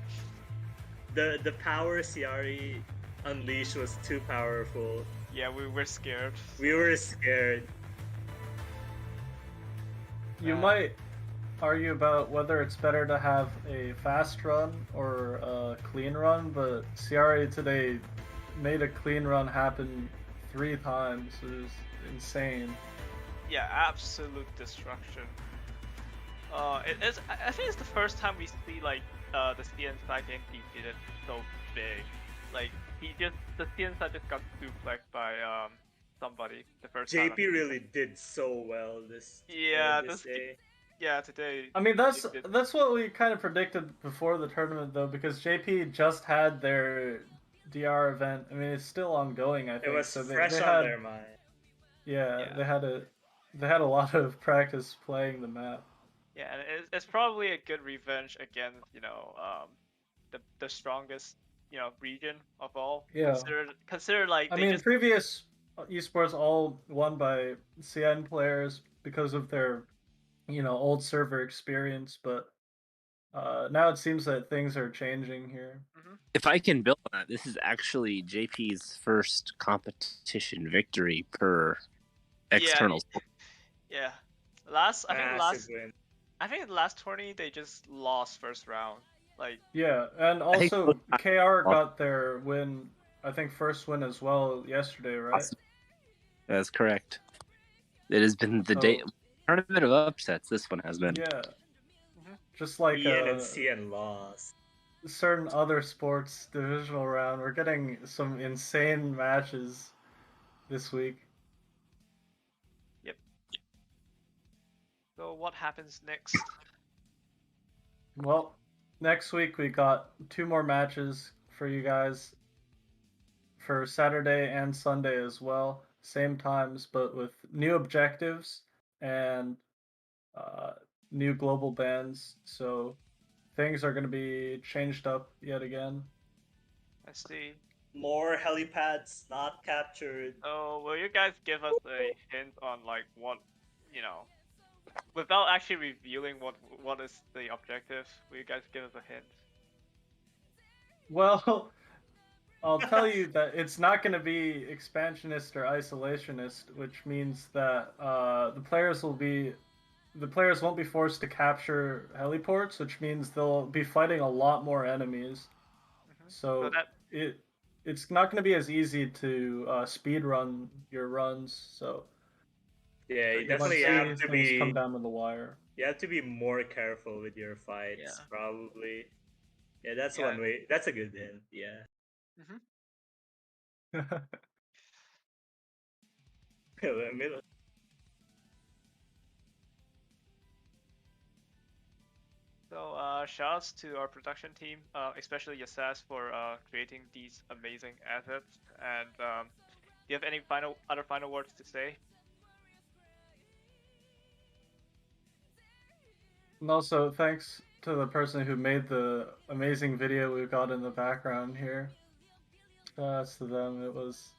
The power Ciari unleashed was too powerful. Yeah, we were scared. We were scared. you might argue about whether it's better to have a fast run or a clean run, but Ciari today made a clean run happen 3 times. It was insane. Yeah, absolute destruction. I think it's the first time we see like the CN side getting defeated so big. Like the CN side just got suplexed by somebody the first time. JP really did so well this day. Yeah, today. I mean, that's what we kind of predicted before the tournament, though, because JP just had their DR event. I mean, it's still ongoing, I think. It was so fresh they on had, their mind. Yeah, they had a lot of practice playing the map. Yeah, and it's probably a good revenge against the strongest region of all. Yeah. Consider like I mean, previous esports all won by CN players because of their old server experience, but now it seems that things are changing here. If I can build on that, this is actually JP's first competition victory per externals. Yeah. I think the last tourney they just lost first round. Like yeah, and also KR got their win. I think first win as well yesterday, right? Awesome. That's correct. It has been the tournament of upsets. This one has been. Yeah. Just like Ian and CN lost. Certain other sports divisional round, we're getting some insane matches this week. Yep. So what happens next? Well, next week we got 2 more matches for you guys for Saturday and Sunday as well. Same times, but with new objectives and new global bans. So things are going to be changed up yet again. I see. More helipads not captured. Oh, will you guys give us a hint on like what, without actually revealing what is the objective? Will you guys give us a hint? Well, I'll tell you that it's not going to be expansionist or isolationist, which means that the players won't be forced to capture heliports, which means they'll be fighting a lot more enemies. So it's not going to be as easy to speed run your runs. So yeah, you definitely have to be come down to the wire. You have to be more careful with your fights, probably. Yeah, that's one way. That's a good hint. Yeah. So shoutouts to our production team, especially Yasas for creating these amazing assets. And do you have any other final words to say? And also, thanks to the person who made the amazing video we've got in the background here. Shoutouts to them. It was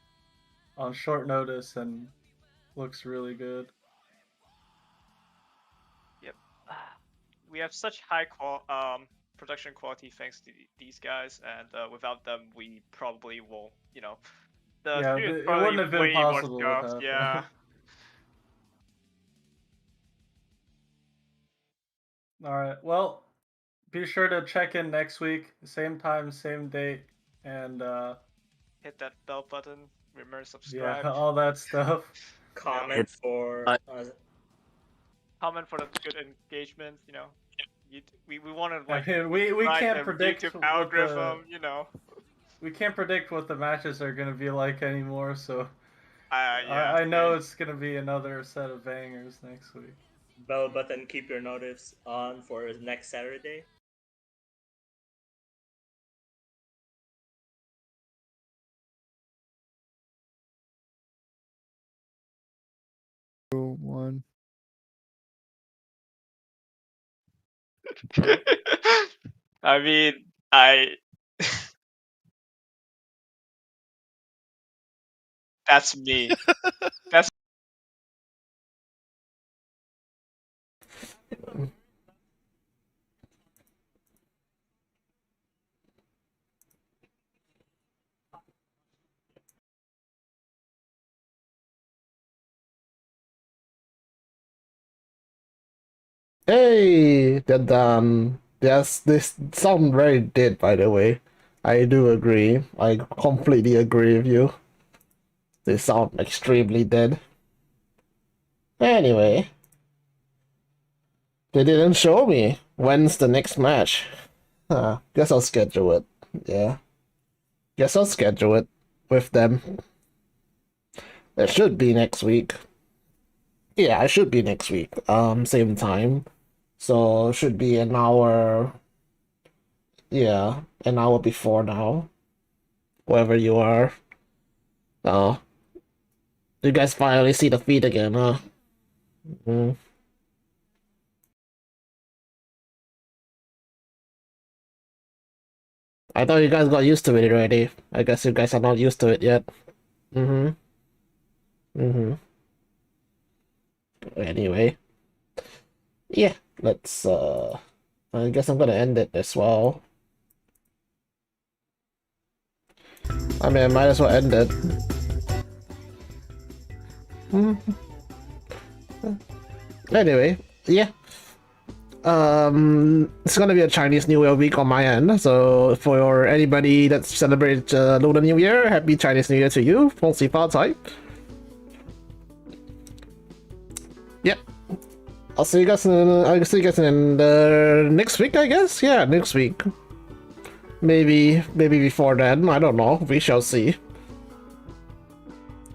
on short notice and looks really good. Yep. We have such high production quality thanks to these guys, and without them, we probably won't. You know, the Yeah, stream is it probably wouldn't have been way more possible scuffed. without Yeah. them. All right. Well, be sure to check in next week, same time, same date, and Hit that bell button. Remember yeah, subscribe. all that stuff. Comment for Comment for the good engagement. You know, we want to I like mean, we ride can't the predict YouTube what algorithm. You know. we can't predict what the matches are gonna be like anymore. So Yeah. I know it's gonna be another set of bangers next week. bell button. Keep your notifs on for next Saturday. One. I mean, I. That's me. That's Hey, they're done. Yes, this sound very dead, by the way. I do agree. I completely agree with you. They sound extremely dead. Anyway, they didn't show me. When's the next match? Guess I'll schedule it. Yeah. Guess I'll schedule it with them. It should be next week. Yeah, it should be next week. Same time. So should be an hour. Yeah, an hour before now. Wherever you are. Oh. You guys finally see the feed again, huh? Mm. I thought you guys got used to it already. I guess you guys are not used to it yet. Mm-hmm. Mm-hmm. Anyway. Yeah, let's I guess I'm gonna end it as well. I mean, I might as well end it. Anyway, yeah. It's gonna be a Chinese New Year week on my end. So for anybody that celebrates Lunar New Year, happy Chinese New Year to you. 恭喜发财. Yep. I'll see you guys in next week, I guess. Yeah, next week. Maybe before then. I don't know. We shall see.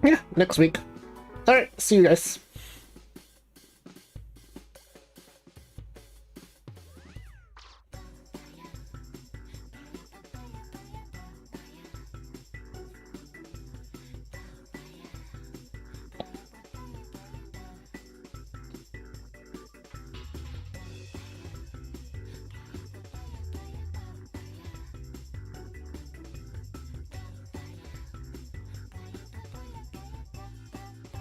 Yeah, next week. All right. See you guys.